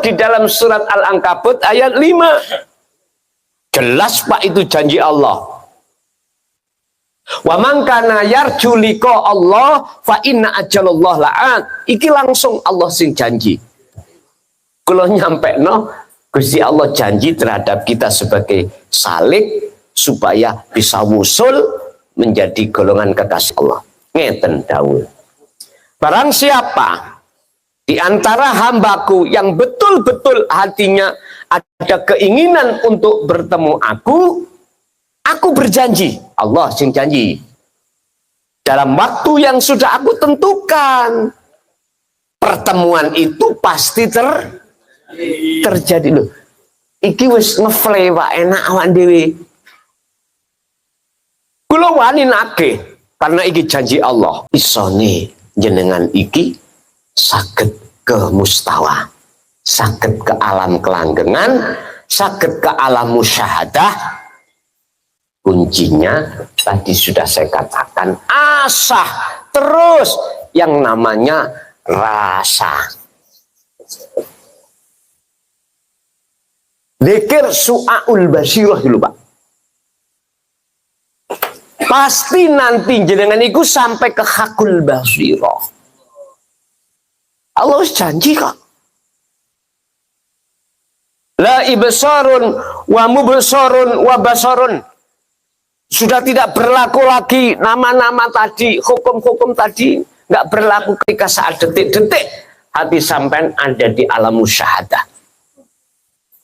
di dalam surat Al-Ankabut ayat 5. Jelas Pak, itu janji Allah. Wa man kana yarju liqa Allah fa inna ajalallah la'at. Iki langsung Allah sing janji. Kalau nyampe Gusti Allah janji terhadap kita sebagai salik supaya bisa wusul menjadi golongan kekasih Allah. Ngeten dawuh. Barang siapa di antara hambaku yang betul-betul hatinya ada keinginan untuk bertemu aku berjanji, Allah sing janji, dalam waktu yang sudah aku tentukan, pertemuan itu pasti terjadi. Loh, iki wis ngefle Pak, enak awak dhewe. Kula wani nake karena iki janji Allah. Isone jenengan iki saged ke mustawa, saged ke alam kelanggengan, saged ke alam musyahadah. Kuncinya tadi sudah saya katakan, asah terus yang namanya rasa. Dzikir su'aul basirah dulu Pak. Pasti nanti jenengan itu sampai ke hakul basirah. Allah janji kok. La ibsarun wa mubsarun wa basarun. Sudah tidak berlaku lagi nama-nama tadi, hukum-hukum tadi nggak berlaku ketika saat detik-detik hati sampean ada di alam musyahadah.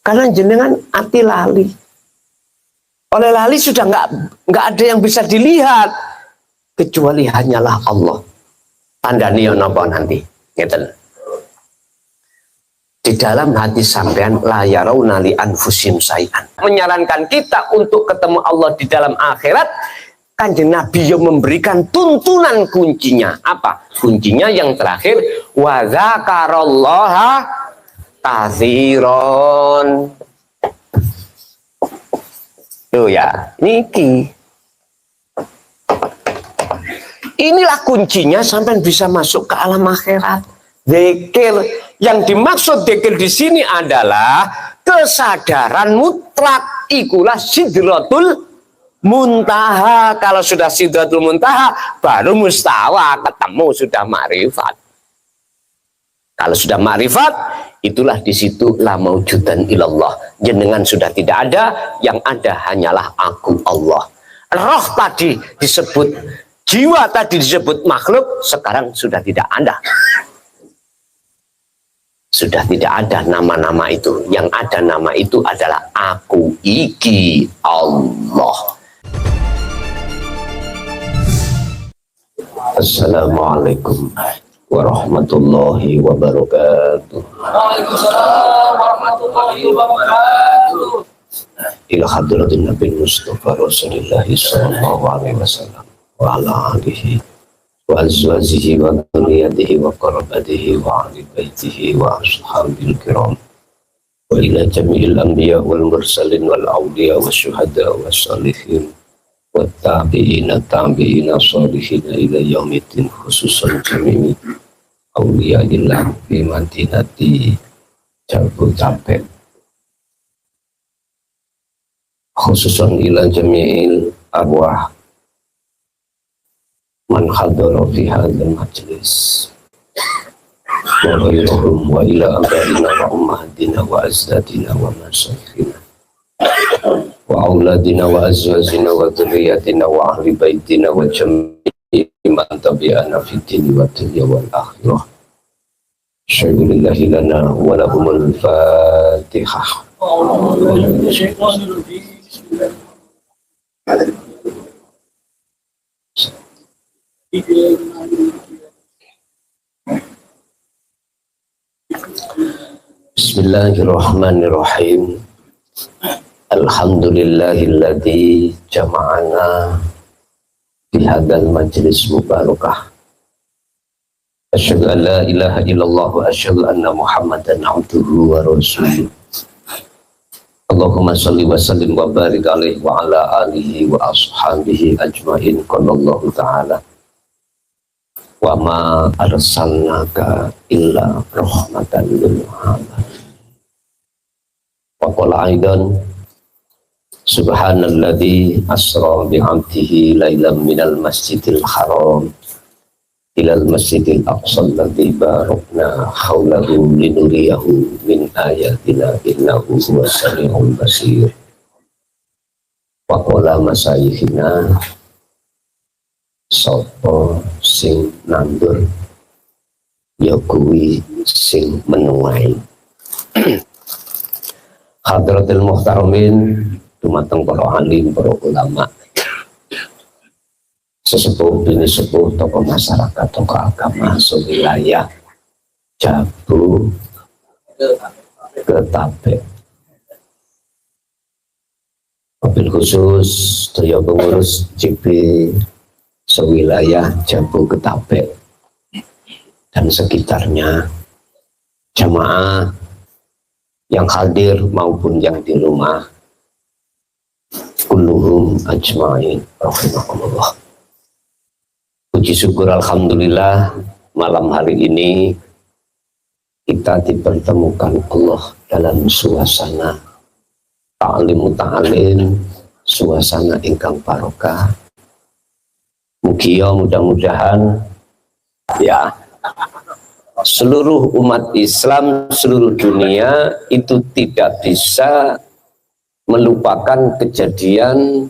Karena jenengan hati lali. Oleh lali sudah nggak ada yang bisa dilihat kecuali hanyalah Allah. Tandani napa nanti? Ngeten. Di dalam hati sampean la yarawna li anfusim sayan. Menyarankan kita untuk ketemu Allah di dalam akhirat. Kanjeng Nabi yang memberikan tuntunan kuncinya. Apa? Kuncinya yang terakhir, wa dzakarallaha katsiran. Tuh ya, niki. Inilah kuncinya sampai bisa masuk ke alam akhirat. Dzikir, yang dimaksud dzikir di sini adalah kesadaran mutlak. Ikulah sidratul muntaha. Kalau sudah sidratul muntaha, baru mustawa, ketemu sudah ma'rifat. Kalau sudah ma'rifat, itulah di situ la maujudan ilallah. Jenengan sudah tidak ada, yang ada hanyalah aku Allah. Roh tadi disebut, jiwa tadi disebut makhluk, sekarang sudah tidak ada. Sudah tidak ada nama-nama itu. Yang ada nama itu adalah aku iki Allah. Assalamualaikum warahmatullahi wabarakatuh. Waalaikumsalam warahmatullahi wabarakatuh. Ila hadratin Nabi Mustafa Rasulullah sallallahu alaihi wasallam wa ala alihi wa azwajihi wa dzurriyyatihi wa qarabatihi wa ahli baitihi wa ashabil kiram wa ila jami'il anbiya wal mursalin wal awliya wa syuhada wa salihin wa tabi'ina salihina ila yaumiddin, khususan jami'i awliya illah fi madinati Jabodetabek, khususan ila jami'il arwah man hadara fi hadzal majlis wa ghairuhum wa ila abaina wa ummahatina wa azdadina wa masyayikhina wa auladina wa azwajina wa dzurriyyatina wa ahli baitina wa jami'i man tabi'ana fid dini wa dunya wal akhirah. Syukulillahi lana wa lahumul fatihah. Bismillahirrahmanirrahim. Alhamdulillahilladzi jama'ana fi hadzal majlis mubarakah. Asyhadu an la ilaha illallah wa asyhadu anna Muhammadan abduhu wa rasuluh. Allahumma shalli wa sallim wa barik alaihi wa ala alihi wa ashabihi ajmain. Qala Allah ta'ala, wa ma arsalnaka illa rahmatan lil alamin. qala aidan subhanalladzi asra bi'abdihi lailam minal masjidil haram ilal masjidil aqsa alladzi barakna haulahu linuriyahu min ayatina innahu huwas samiul basir. Wa qala masayikhina sapa sing nandur ya kuwi sing menuai. Hadratul muhtaramin dumateng para alim, para ulama, sesepuh bini sepuh, tokoh masyarakat, tokoh agama sewilayah Jabu Ketapek, mobil khusus daya pengurus JP sewilayah Jabu Ketapek dan sekitarnya, jamaah yang hadir maupun yang di rumah, kulluhum ajma'in rahimakumullah. Puji syukur alhamdulillah, malam hari ini kita dipertemukan Allah dalam suasana ta'lim muta'alim, suasana ingkang barokah. Mudah-mudahan ya seluruh umat Islam seluruh dunia itu tidak bisa melupakan kejadian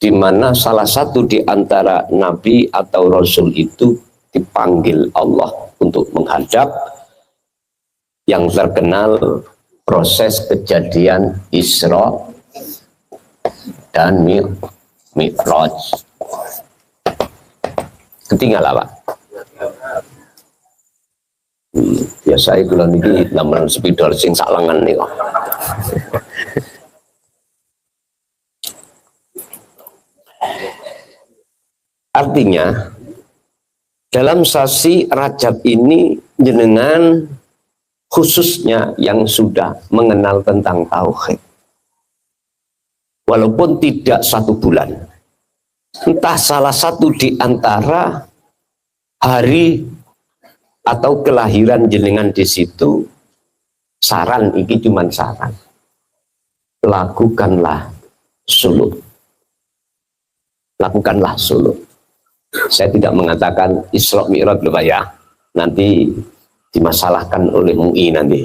di mana salah satu di antara nabi atau rasul itu dipanggil Allah untuk menghadap, yang terkenal proses kejadian Isra dan Mi'raj. Ketinggalan Pak. Biasa kalau niki namun spidol sing salengan nih kok. Artinya dalam sasi Rajab ini jenengan khususnya yang sudah mengenal tentang tauhid, walaupun tidak 1 bulan, entah salah satu di antara hari atau kelahiran jenengan di situ, saran iki cuman saran, lakukanlah suluk, lakukanlah suluk. Saya tidak mengatakan Isra Mi'raj loh Pak ya, nanti dimasalahkan oleh MUI nanti.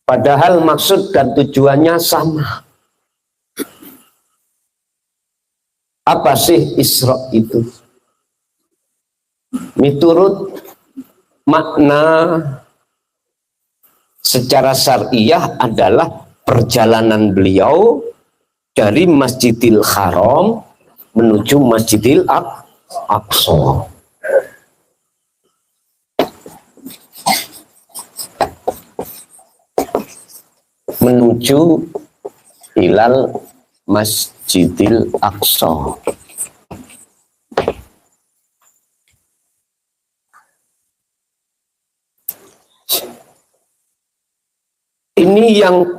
Padahal maksud dan tujuannya sama. Apa sih Isra itu? Miturut makna secara syariah adalah perjalanan beliau dari Masjidil Haram menuju Masjidil Aqsa. Menuju ilal Masjidil Aqsa. Ini yang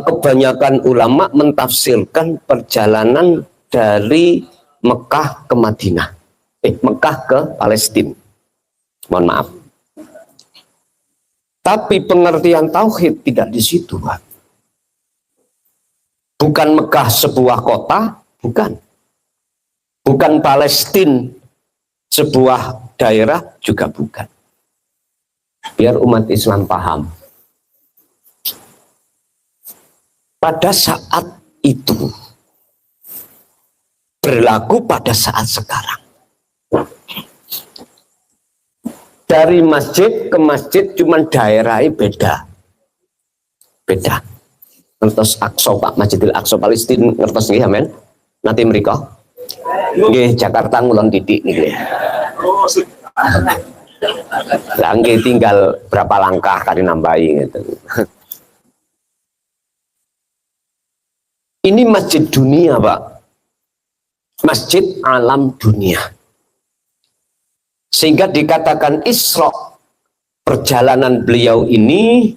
kebanyakan ulama mentafsirkan perjalanan dari Mekah ke Madinah, Mekah ke Palestina. Mohon maaf. Tapi pengertian tauhid tidak di situ, Pak. Bukan Mekah sebuah kota, bukan. Bukan Palestina sebuah daerah, juga bukan. Biar umat Islam paham. Pada saat itu berlaku pada saat sekarang. Dari masjid ke masjid cuman daerahnya beda. Beda. Ngertos Aqsa Pak, Masjidil Aqsa Palestina ngertos nggih amen. Nanti mriko. Nggih Jakarta ngulon titik nggih. Lah nggih tinggal berapa langkah kali nambahi gitu. Ini masjid dunia, Pak. Masjid alam dunia. Sehingga dikatakan Isra, perjalanan beliau ini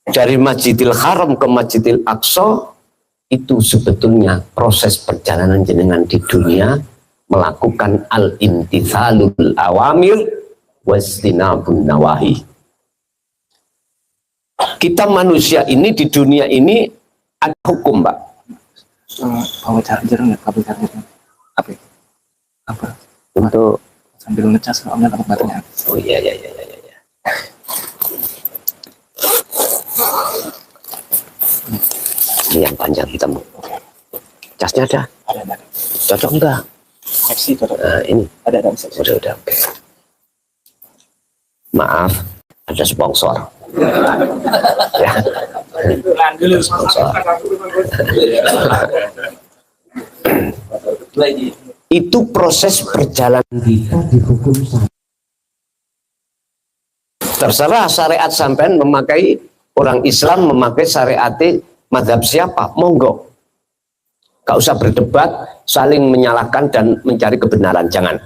dari Masjidil Haram ke Masjidil Aqsa itu sebetulnya proses perjalanan jenengan di dunia melakukan al-imtithalul awamir wastinabun nawahi. Kita manusia ini di dunia ini ada hukum, Pak. Bawa charger nggak? Kabel charger apa? Apa? Untuk Sambil ngecas soalnya takut baterainya. oh iya. Ini yang panjang hitam. Casnya ada? Ada. Cocok enggak? FC cocok. Nah, ini. Ada. Udah, oke. Maaf, ada sponsor. Ya. Sponsor. Itu proses perjalanan kita di hukum syariat. Terserah syariat sampean memakai, orang Islam memakai syariat mazhab siapa, monggo. Gak usah berdebat, saling menyalahkan dan mencari kebenaran, jangan.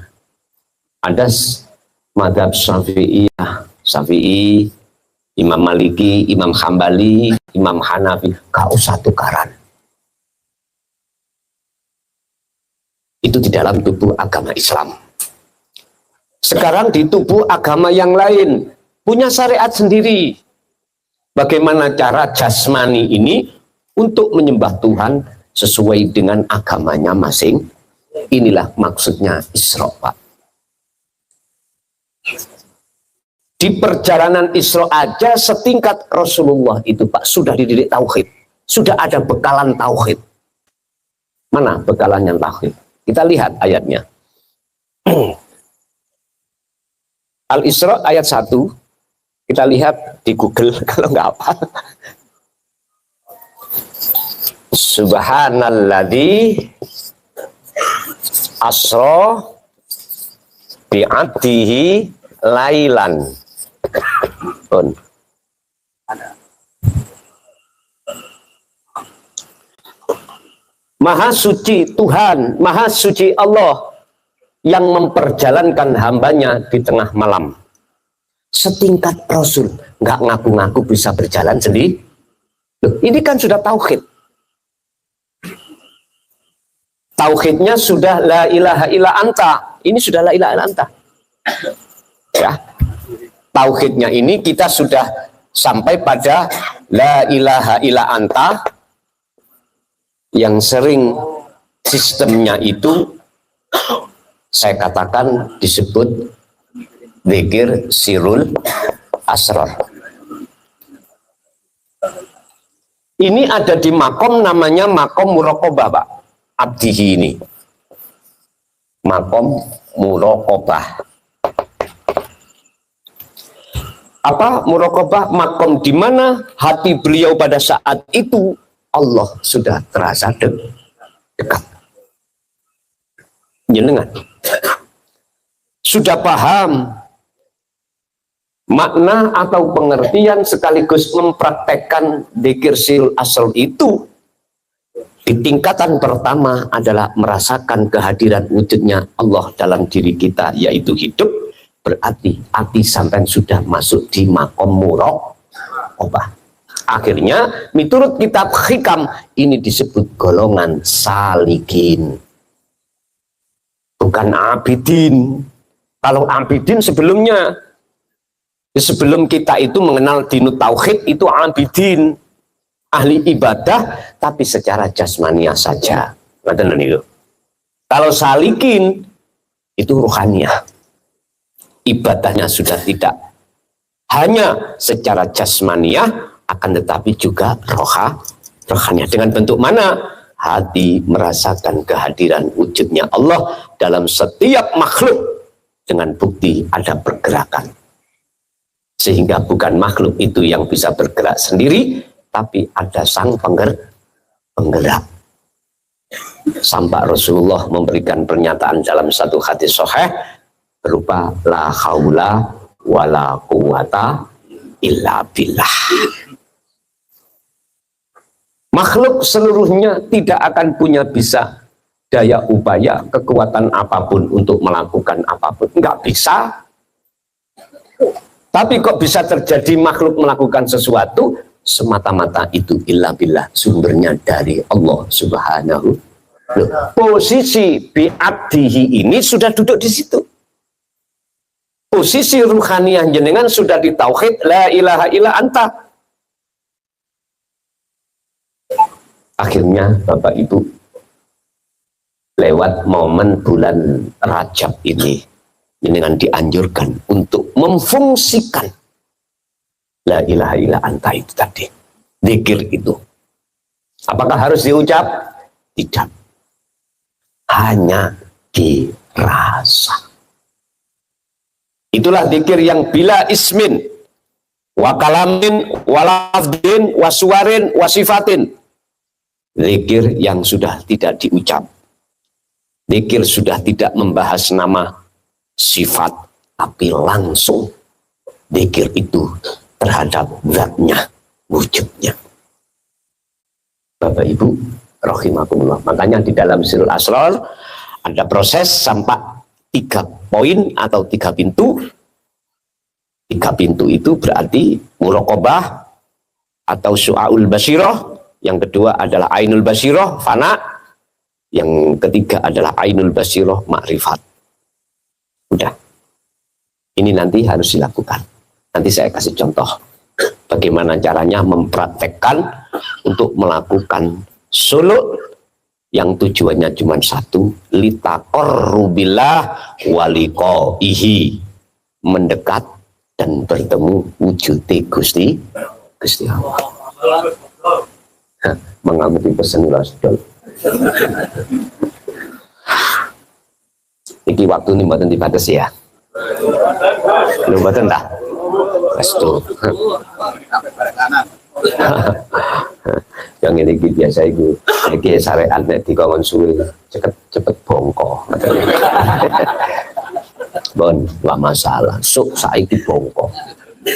Ada mazhab Syafi'i, Imam Maliki, Imam Hambali, Imam Hanafi, gak usah tukaran. Itu di dalam tubuh agama Islam. Sekarang di tubuh agama yang lain punya syariat sendiri. Bagaimana cara jasmani ini untuk menyembah Tuhan sesuai dengan agamanya masing. Inilah maksudnya Isra, Pak. Di perjalanan Isra aja setingkat Rasulullah itu, Pak, sudah dididik tauhid. Sudah ada bekalan tauhid. Mana bekalannya tauhid? Kita lihat ayatnya. Al-Isra ayat 1. Kita lihat di Google kalau nggak apa. Subhanalladzi asra bi'abdihi lailan. Maha suci Tuhan, maha suci Allah yang memperjalankan hambanya di tengah malam. Setingkat Rasul, nggak ngaku-ngaku bisa berjalan sendiri. Loh, ini kan sudah tauhid. Tauhidnya sudah la ilaha illa anta. Ini sudah la ilaha illa anta. Ya. Tauhidnya ini kita sudah sampai pada la ilaha illa anta, yang sering sistemnya itu saya katakan disebut zikir sirul asrar. Ini ada di makom namanya makom muraqabah, Pak. Abdihi ini. Makom muraqabah. Apa muraqabah? Makom di mana hati beliau pada saat itu Allah sudah terasa dekat. Jenengan sudah paham makna atau pengertian sekaligus mempraktekkan dzikir sirul asrar itu. Di tingkatan pertama adalah merasakan kehadiran wujudnya Allah dalam diri kita, yaitu hidup. Berarti hati sampai sudah masuk di makom muraqabah. Akhirnya menurut kitab Hikam ini disebut golongan salikin, bukan abidin. Kalau abidin sebelumnya, sebelum kita itu mengenal dinut tauhid, itu abidin, ahli ibadah, tapi secara jasmania saja. Kalau salikin itu ruhaniah, ibadahnya sudah tidak hanya secara jasmaniah, akan tetapi juga rohaniah. Dengan bentuk mana? Hati merasakan kehadiran wujudnya Allah dalam setiap makhluk, dengan bukti ada pergerakan. Sehingga bukan makhluk itu yang bisa bergerak sendiri, tapi ada sang penggerak. Sampai Rasulullah memberikan pernyataan dalam satu hadis sahih berupa la haula wala quwata illa billah. Makhluk seluruhnya tidak akan punya bisa daya upaya, kekuatan apapun untuk melakukan apapun. Enggak bisa. Tapi kok bisa terjadi makhluk melakukan sesuatu? Semata-mata itu illa billah, sumbernya dari Allah Subhanahu. Loh, posisi bi'abdihi ini sudah duduk di situ. Posisi ruhaniah jenengan sudah di tauhid la ilaha illa anta. Akhirnya Bapak Ibu, lewat momen bulan Rajab ini dengan dianjurkan untuk memfungsikan la ilaha illa anta itu tadi, zikir itu. Apakah harus diucap? Tidak, hanya dirasa. Itulah zikir yang bila ismin wa kalamin wa lafdin wa suwarin wa sifatin. Zikir yang sudah tidak diucap. Zikir sudah tidak membahas nama, sifat, tapi langsung zikir itu terhadap zatnya, wujudnya. Bapak Ibu rahimakumullah. Makanya di dalam Sirul Asrar ada proses sampai 3 poin atau 3 pintu. 3 pintu itu berarti muraqabah atau su'aul basirah. Yang kedua adalah ainul basirah, fana. Yang ketiga adalah ainul basirah, makrifat. Udah. Ini nanti harus dilakukan. Nanti saya kasih contoh bagaimana caranya mempraktekkan untuk melakukan suluk yang tujuannya cuma satu, litaqarrubillah waliqaihi, mendekat dan bertemu wujud Gusti Allah. Mengamati pesan Rasul. Iki waktu ini mboten dibatasi ya. Lu mboten ta? Restu. Yang ini biasa itu, iki syariat nek dikongkon suwe cepet bongko. Bon, gak masalah. Saiki bongko.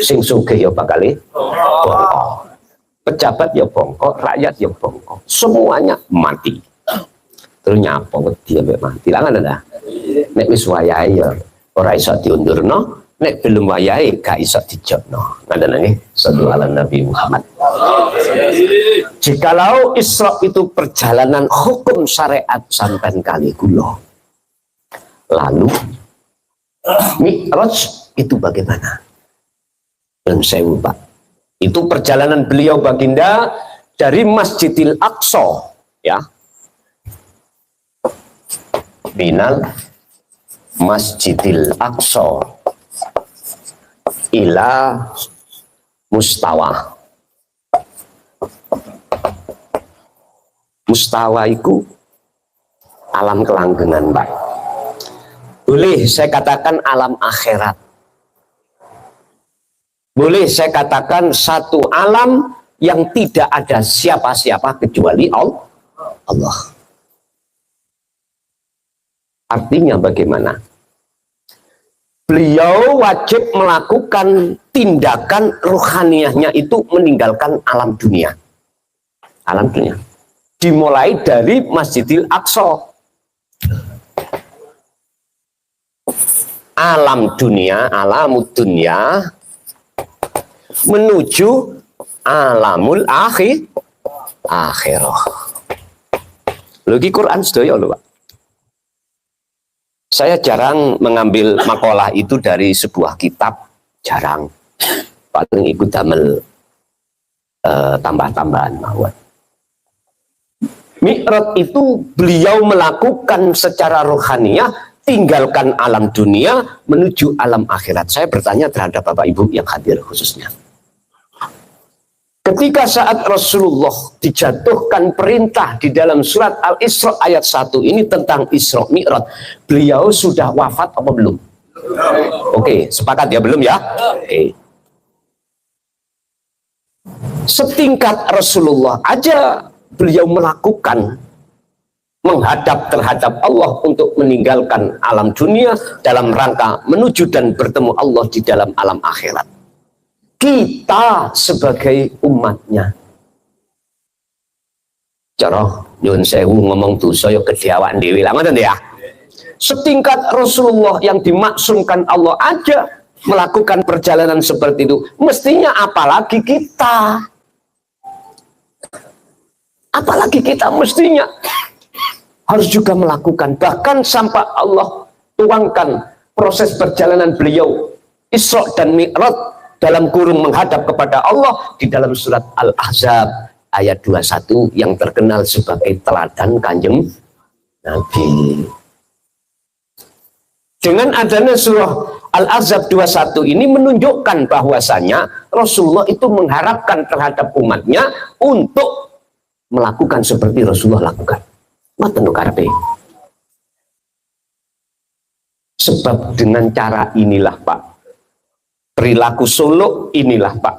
Sing sugih ya bakal bongko. Pejabat ya bongkok, rakyat ya bongkok, semuanya mati. Terus nyapa dia mati lah kan ada. Nek wis wayahe ya ora iso diundurno, nek belum wayahe gak iso dijokno. Ngandane nggih, sallallahu alaihi Nabi Muhammad. Jikalau Isra itu perjalanan hukum syariat sampai kali kula, lalu Mi'raj itu bagaimana? Dan saya lupa. Itu perjalanan beliau baginda dari Masjidil Aqsa, ya, minal Masjidil Aqsa ila Mustawa. Mustawa itu alam kelanggengan, Pak. Boleh saya katakan alam akhirat. Boleh saya katakan satu alam yang tidak ada siapa-siapa kecuali Allah. Artinya bagaimana? Beliau wajib melakukan tindakan ruhaniyahnya itu meninggalkan alam dunia. Alam dunia. Dimulai dari Masjidil Aqsa. Alam dunia, alamud dunia, menuju alamul akhirah. Lagi Quran sedaya lho, Pak. Saya jarang mengambil makalah itu dari sebuah kitab, jarang. Paling ikut damel tambah-tambahan mawon. Mi'raj itu beliau melakukan secara rohaniyah, tinggalkan alam dunia menuju alam akhirat. Saya bertanya terhadap Bapak Ibu yang hadir khususnya. Ketika saat Rasulullah dijatuhkan perintah di dalam surat Al-Isra ayat 1 ini tentang Isra Mi'raj, beliau sudah wafat apa belum? Oke, sepakat ya, belum ya? Oke. Setingkat Rasulullah aja beliau melakukan menghadap terhadap Allah untuk meninggalkan alam dunia dalam rangka menuju dan bertemu Allah di dalam alam akhirat. Kita sebagai umatnya, cara nyun sewu ngomong dosa ya kedhiawaan dhewe lah, ngoten ya. Setingkat Rasulullah yang dimaksumkan Allah aja melakukan perjalanan seperti itu, mestinya apalagi kita. Apalagi kita mestinya harus juga melakukan, bahkan sampai Allah tuangkan proses perjalanan beliau Isra dan Mi'raj dalam kurung menghadap kepada Allah di dalam surat Al-Ahzab ayat 21 yang terkenal sebagai teladan Kanjeng Nabi. Dengan adanya surah Al-Ahzab 21 ini menunjukkan bahwasanya Rasulullah itu mengharapkan terhadap umatnya untuk melakukan seperti Rasulullah lakukan. Sebab dengan cara inilah Pak, perilaku suluk inilah Pak,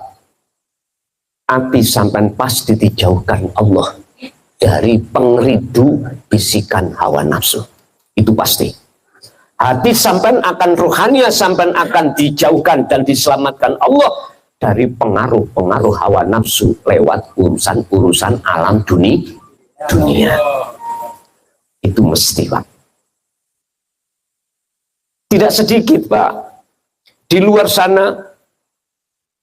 hati sampai pasti dijauhkan Allah dari pengridu bisikan hawa nafsu. Itu pasti. Hati sampai akan rohania sampai akan dijauhkan dan diselamatkan Allah dari pengaruh-pengaruh hawa nafsu lewat urusan-urusan alam dunia. Itu mesti Pak. Tidak sedikit Pak. Di luar sana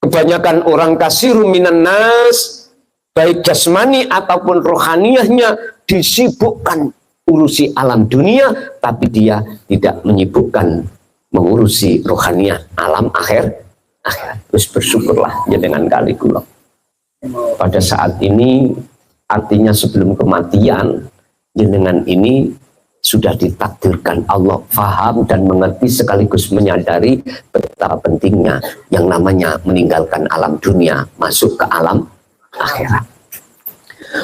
kebanyakan orang kasiru minan nas, baik jasmani ataupun rohaniahnya disibukkan urusi alam dunia, tapi dia tidak menyibukkan mengurusi rohaniah alam akhirat. Terus bersyukurlah ya dengan kali kula. Pada saat ini artinya sebelum kematian, jenengan ini sudah ditakdirkan Allah faham dan mengerti sekaligus menyadari betapa pentingnya yang namanya meninggalkan alam dunia masuk ke alam akhirat.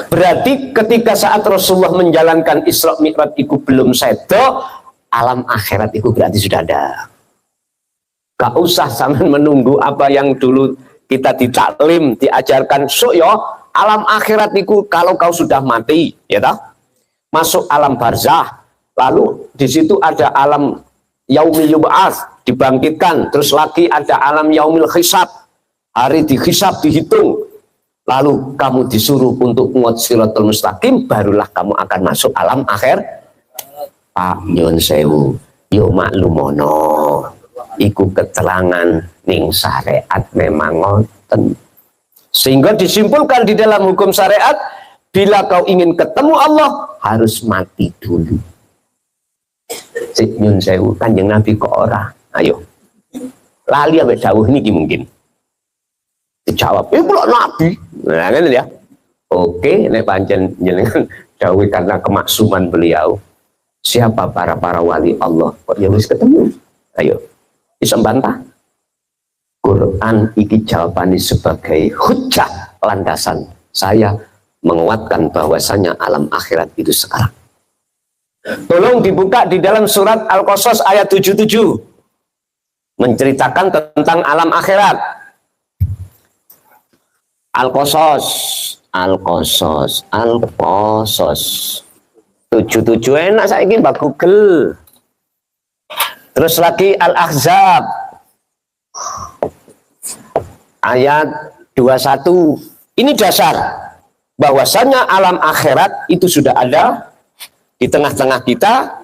Berarti ketika saat Rasulullah menjalankan Isra Mi'raj itu belum sedo, alam akhirat itu berarti sudah ada. Gak usah sampai menunggu apa yang dulu kita ditaklim, diajarkan. So yo, alam akhirat itu kalau kau sudah mati, ya toh, masuk alam barzah, lalu di situ ada alam yaumil yub'ats, dibangkitkan, terus lagi ada alam yaumil hisab, hari dihisab dihitung. Lalu kamu disuruh untuk nguat siratul mustaqim, barulah kamu akan masuk alam akhir. Pak nyun sewu, yo maklumono, iku keterangan ning syariat memang ngoten. Sehingga disimpulkan di dalam hukum syariat, bila kau ingin ketemu Allah, harus mati dulu. Sik nyun sewu, Kanjeng Nabi kok ora? Ayo. Lali ambek dawuh niki mungkin. Dijawab, kula Nabi. Nah, kan ya. Oke, nek pancen jenengan dawuh karena kemaksuman beliau. Siapa para wali Allah kok ya wis ketemu? Ayo. Bisa bantah. Quran iki jawabane sebagai hujjah landasan saya menguatkan bahwasanya alam akhirat itu sekarang. Tolong dibuka di dalam surat Al-Qasas ayat 77. Menceritakan tentang alam akhirat. Al-Qasas 77 enak saiki mbak Google. Terus lagi Al-Ahzab ayat 21. Ini dasar bahwasanya alam akhirat itu sudah ada di tengah-tengah kita,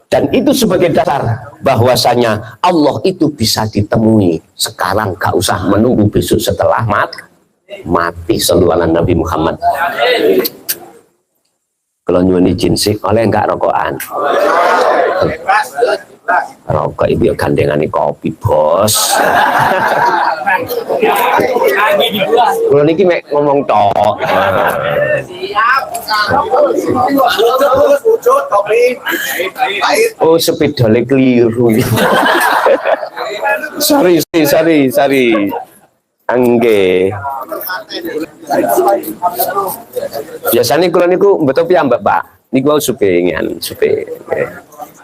dan itu sebagai dasar bahwasanya Allah itu bisa ditemui sekarang, gak usah menunggu besok setelah mati. Sallallahu alaihi Nabi Muhammad. Kalau nyuwun izin sih, oleh enggak rokokan? Rokok itu gandengane kopi, Bos. Kalau niki mek ngomong tok. Oh, sepedale keliru. Sorry. Angge. Biasanya kalau niku betul piyambak, Pak. Niku supe.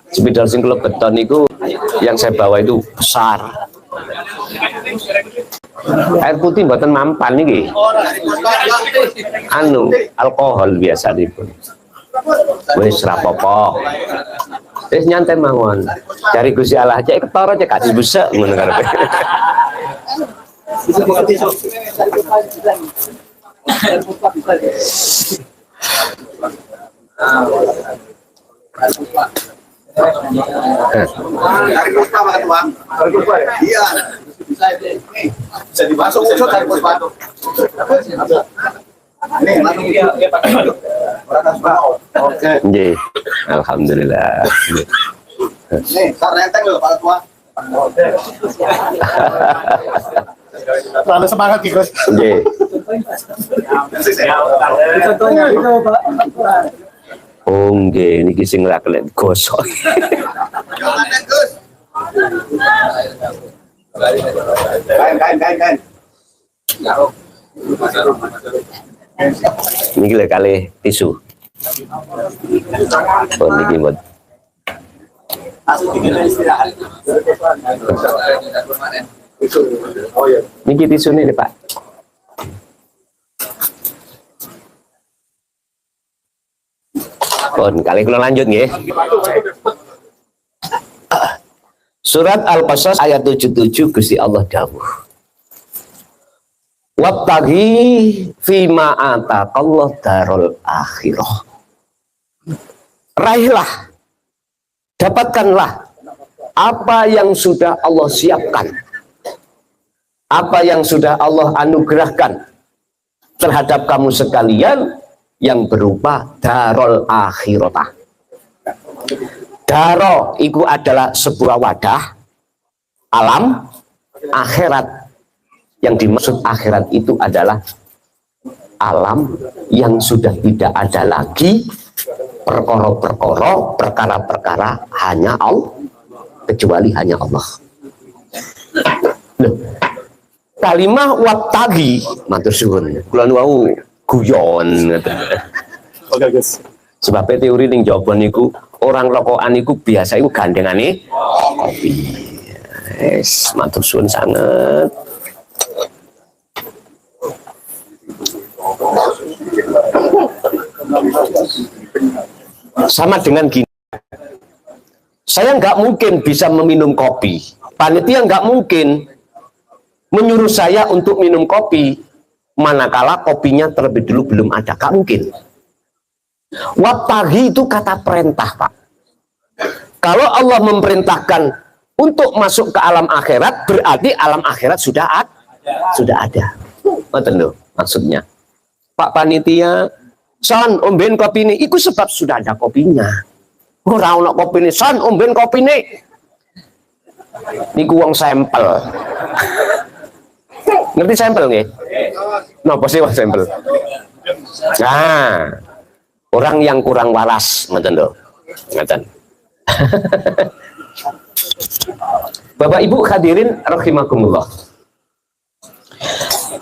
Sepedal sing kula beton niku yang saya bawa itu besar. Air putih mboten mampan niki. Alkohol biasa niku. Wis rapopo. Wis nyantai mawon. Cari Gusti Allah cek ketara cek kasih busek ngono karepe. Iya. Bisa dimasuk dari batu. Oke. Nggih. Alhamdulillah. Nih, tar renteng lho Pak Tua. Terlalu semangat Gus. Nggih. Oh nggih niki sing ra kelek gosok. Kain. Niki lek kali tisu. Oh niki mod. Niki tisu nih Pak. Pun kali kula lanjut nggih. Surat Al-Qasas ayat 77 Gusti Allah dawuh. Wabtaghi fima ataqallah darul akhirah. Raihlah, dapatkanlah apa yang sudah Allah siapkan, apa yang sudah Allah anugerahkan terhadap kamu sekalian yang berupa darul akhirah. Daro itu adalah sebuah wadah alam akhirat. Yang dimaksud akhirat itu adalah alam yang sudah tidak ada lagi perkara-perkara, perkara-perkara hanya Allah, kecuali hanya Allah. Loh, kalimah wabtagi matur suwun kula nuwun guyon. Oke guys. Sebab teori ning jaba niku orang rokokan niku biasa iku gandengane kopi. Yes, matur suwun sanget. Sama dengan gini, saya nggak mungkin bisa meminum kopi. Panitia nggak mungkin menyuruh saya untuk minum kopi manakala kopinya terlebih dulu belum ada. Nggak mungkin. Wabtaghi itu kata perintah, Pak. Kalau Allah memerintahkan untuk masuk ke alam akhirat, berarti alam akhirat sudah ada. Betul loh maksudnya. Pak Panitia, son omben kopi ini, itu sebab sudah ada kopinya. Orang ono kopi ini, son omben kopi ini. Niku wong sampel. Ngerti sampel nggih? Napa sih wong sampel? Nah, orang yang kurang waras, ngoten lho. Ngoten. Bapak Ibu hadirin rahimakumullah.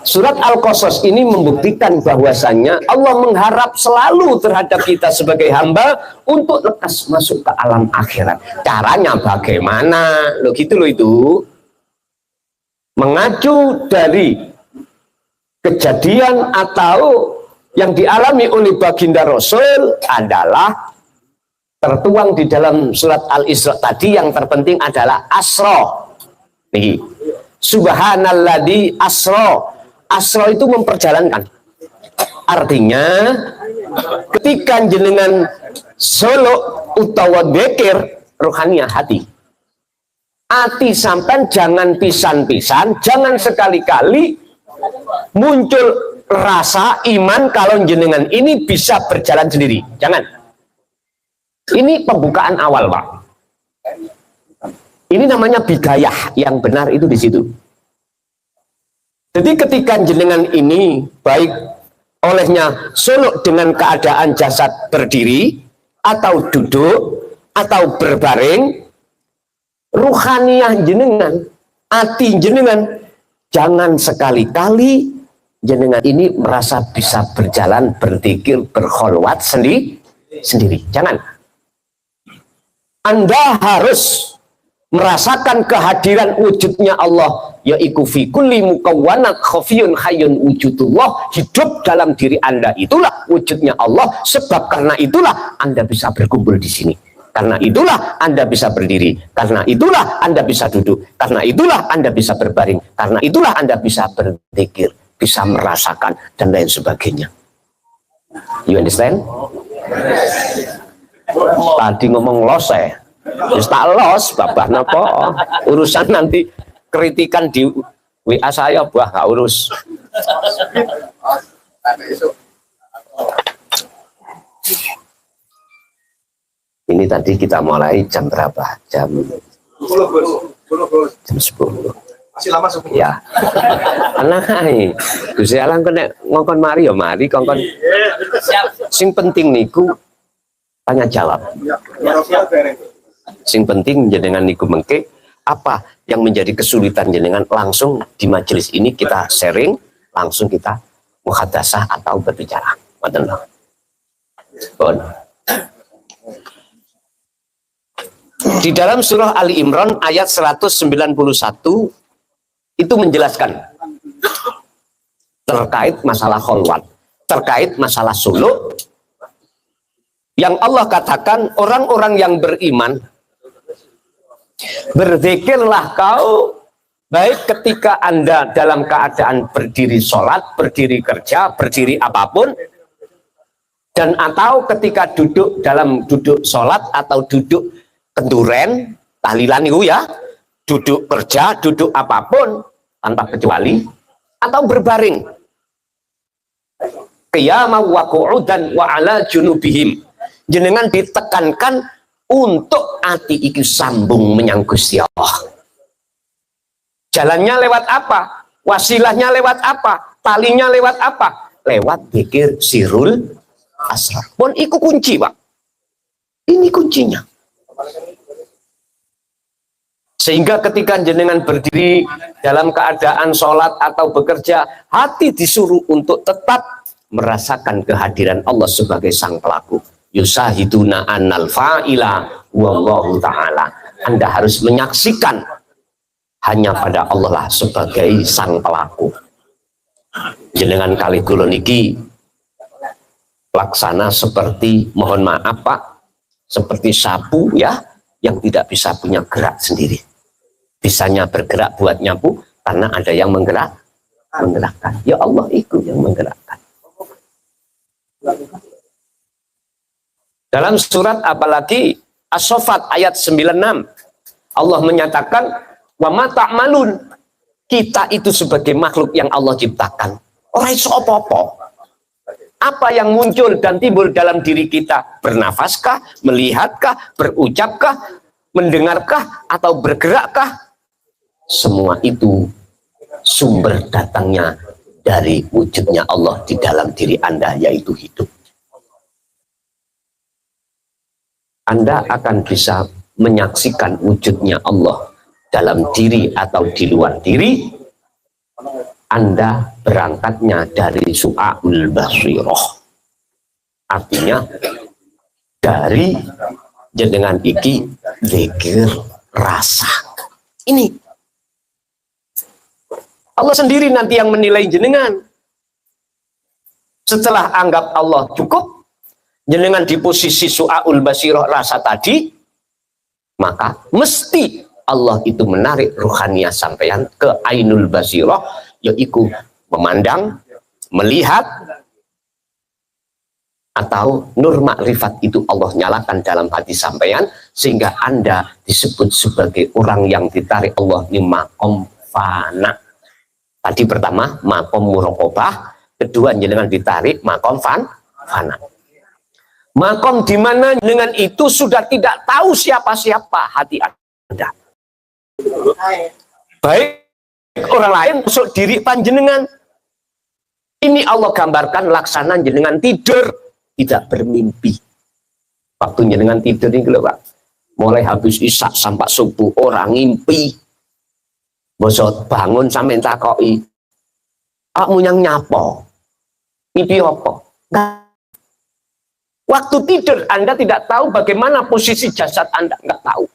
Surat Al-Qasas ini membuktikan bahwasannya Allah mengharap selalu terhadap kita sebagai hamba untuk lekas masuk ke alam akhirat. Caranya bagaimana? Loh gitu loh itu. Mengacu dari kejadian atau yang dialami oleh baginda Rasul adalah tertuang di dalam surat Al-Isra tadi. Yang terpenting adalah asra. Nih, subhanalladzi asra. Asra itu memperjalankan. Artinya ketika jenengan solo utawa dekir rohania hati. Hati sampai jangan pisan-pisan, jangan sekali-kali muncul rasa iman kalau jenengan ini bisa berjalan sendiri. Jangan. Ini pembukaan awal, Pak. Ini namanya bidayah, yang benar itu di situ. Jadi ketika jenengan ini baik olehnya suluk dengan keadaan jasad berdiri atau duduk atau berbaring, ruhaniyah jenengan, hati jenengan, jangan sekali-kali jenengan ini merasa bisa berjalan, berzikir, berkholwat sendiri. Jangan. Anda harus merasakan kehadiran wujudnya Allah, yaitu fi kulli mukawwanat khafiyun hayyun wujudullah. Hidup dalam diri Anda itulah wujudnya Allah, sebab karena itulah Anda bisa berkumpul di sini, karena itulah Anda bisa berdiri, karena itulah Anda bisa duduk, karena itulah Anda bisa berbaring, karena itulah Anda bisa berzikir, bisa merasakan dan lain sebagainya. You understand? Tadi ngomong los saya. Wis tak los, babah napa? Urusan nanti kritikan di WA saya, bah gak urus. Ini tadi kita mulai jam berapa? Jam 10. Masih lama sepupu. Ya. Anai. Gusti Allah kena ngongkon mari ya mari kongkon. Sing penting niku tanya jawab. Sing penting jenengan niku mengke apa yang menjadi kesulitan jenengan langsung di majelis ini kita sharing, langsung kita muhadasah atau berbicara. Ngoten lho. Pun. Di dalam surah Ali Imran ayat 191 itu menjelaskan terkait masalah kholwat, terkait masalah suluk, yang Allah katakan orang-orang yang beriman, berzikirlah kau baik ketika Anda dalam keadaan berdiri sholat, berdiri kerja, berdiri apapun, dan atau ketika duduk dalam duduk sholat atau duduk kenduren, tahlilan itu ya, duduk kerja, duduk apapun tanpa kecuali, atau berbaring qiyamah wa qu'udan wa ala junubihim, jenengan ditekankan untuk hati iki sambung menyang Gusti Allah. Jalannya lewat apa? Wasilahnya lewat apa? Talinya lewat apa? Lewat zikir sirul asrar. Pun iku kunci, Pak. Ini kuncinya. Sehingga ketika jenengan berdiri dalam keadaan sholat atau bekerja, hati disuruh untuk tetap merasakan kehadiran Allah sebagai sang pelaku. Yusahiduna annal fa'ila wallahu ta'ala. Anda harus menyaksikan hanya pada Allah lah sebagai sang pelaku. Jenengan kali kula niki laksana seperti, mohon maaf Pak, seperti sapu ya, yang tidak bisa punya gerak sendiri. Bisanya bergerak buat nyapu karena ada yang menggerakkan. Ya Allah itu yang menggerakkan. Dalam surat apalagi As-Saffat ayat 96 Allah menyatakan wa ma ta'malun, kita itu sebagai makhluk yang Allah ciptakan ora iso apa-apa. Apa yang muncul dan timbul dalam diri kita, bernafaskah, melihatkah, berucapkah, mendengarkah, atau bergerakkah, semua itu sumber datangnya dari wujudnya Allah di dalam diri Anda, yaitu hidup. Anda akan bisa menyaksikan wujudnya Allah dalam diri atau di luar diri, Anda berangkatnya dari su'aul basirah. Artinya dari jenengan iki zikir rasa. Ini Allah sendiri nanti yang menilai jenengan. Setelah anggap Allah cukup, jenengan di posisi su'aul basirah rasa tadi, maka mesti Allah itu menarik ruhaniyah sampeyan ke ainul basirah, yaitu memandang, melihat, atau nur makrifat itu Allah nyalakan dalam hati sampeyan, sehingga Anda disebut sebagai orang yang ditarik Allah di makom fana. Tadi pertama makom muraqabah, kedua jenengan ditarik makom fana. Makom di mana dengan itu sudah tidak tahu siapa-siapa hati Anda. Baik orang lain masuk diri panjenengan. Ini Allah gambarkan laksana jenengan tidur, tidak bermimpi. Waktu jenengan tidur ini lho Pak, mulai habis isya sampai subuh orang ngimpi. Bosot bangun sampai takoki, kamu yang nyapo, mimpi apa? Nggak. Waktu tidur Anda tidak tahu bagaimana posisi jasad Anda, nggak tahu.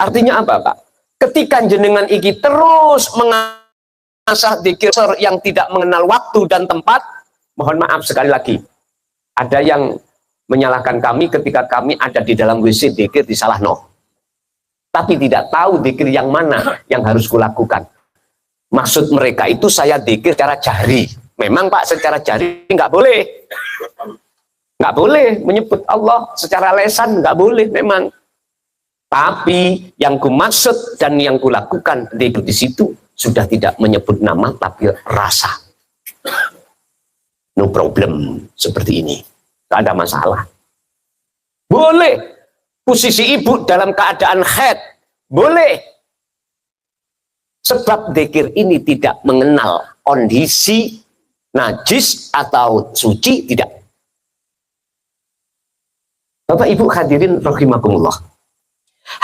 Artinya apa Pak? Ketika jenengan iki terus mengasah dzikir yang tidak mengenal waktu dan tempat, mohon maaf sekali lagi, ada yang menyalahkan kami ketika kami ada di dalam WC dzikir disalahno. Tapi tidak tahu dzikir yang mana yang harus kulakukan. Maksud mereka itu saya dzikir secara jari. Memang Pak secara jari nggak boleh. Nggak boleh menyebut Allah secara lesan, nggak boleh memang. Tapi yang kumaksud dan yang kulakukan di situ sudah tidak menyebut nama tapi rasa. No problem seperti ini, tidak ada masalah. Boleh posisi ibu dalam keadaan haid, boleh. Sebab zikir ini tidak mengenal kondisi najis atau suci, tidak. Bapak Ibu hadirin rahimakumullah,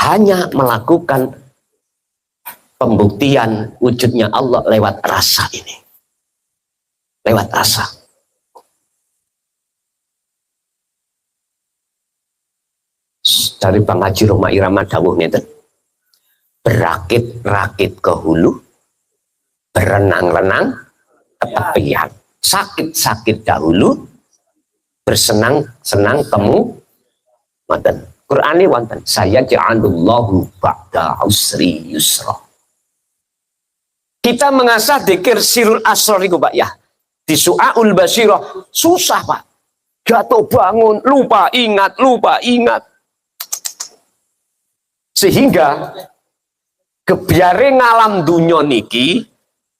hanya melakukan pembuktian wujudnya Allah lewat rasa ini. Lewat rasa. Dari Bang Haji Roma Irama dawuh ngeten. Berakit-rakit ke hulu, berenang-renang ke tepian. Sakit-sakit dahulu, bersenang-senang temu Wonten. Qur'ane wonten. Saya ja'alullahu ba'da usri yusra. Kita mengasah dzikir sirul asrar itu Pak ya. Di Su'aul Basirah susah Pak. Jatuh bangun, lupa ingat. Sehingga kebiare ngalam dunya niki,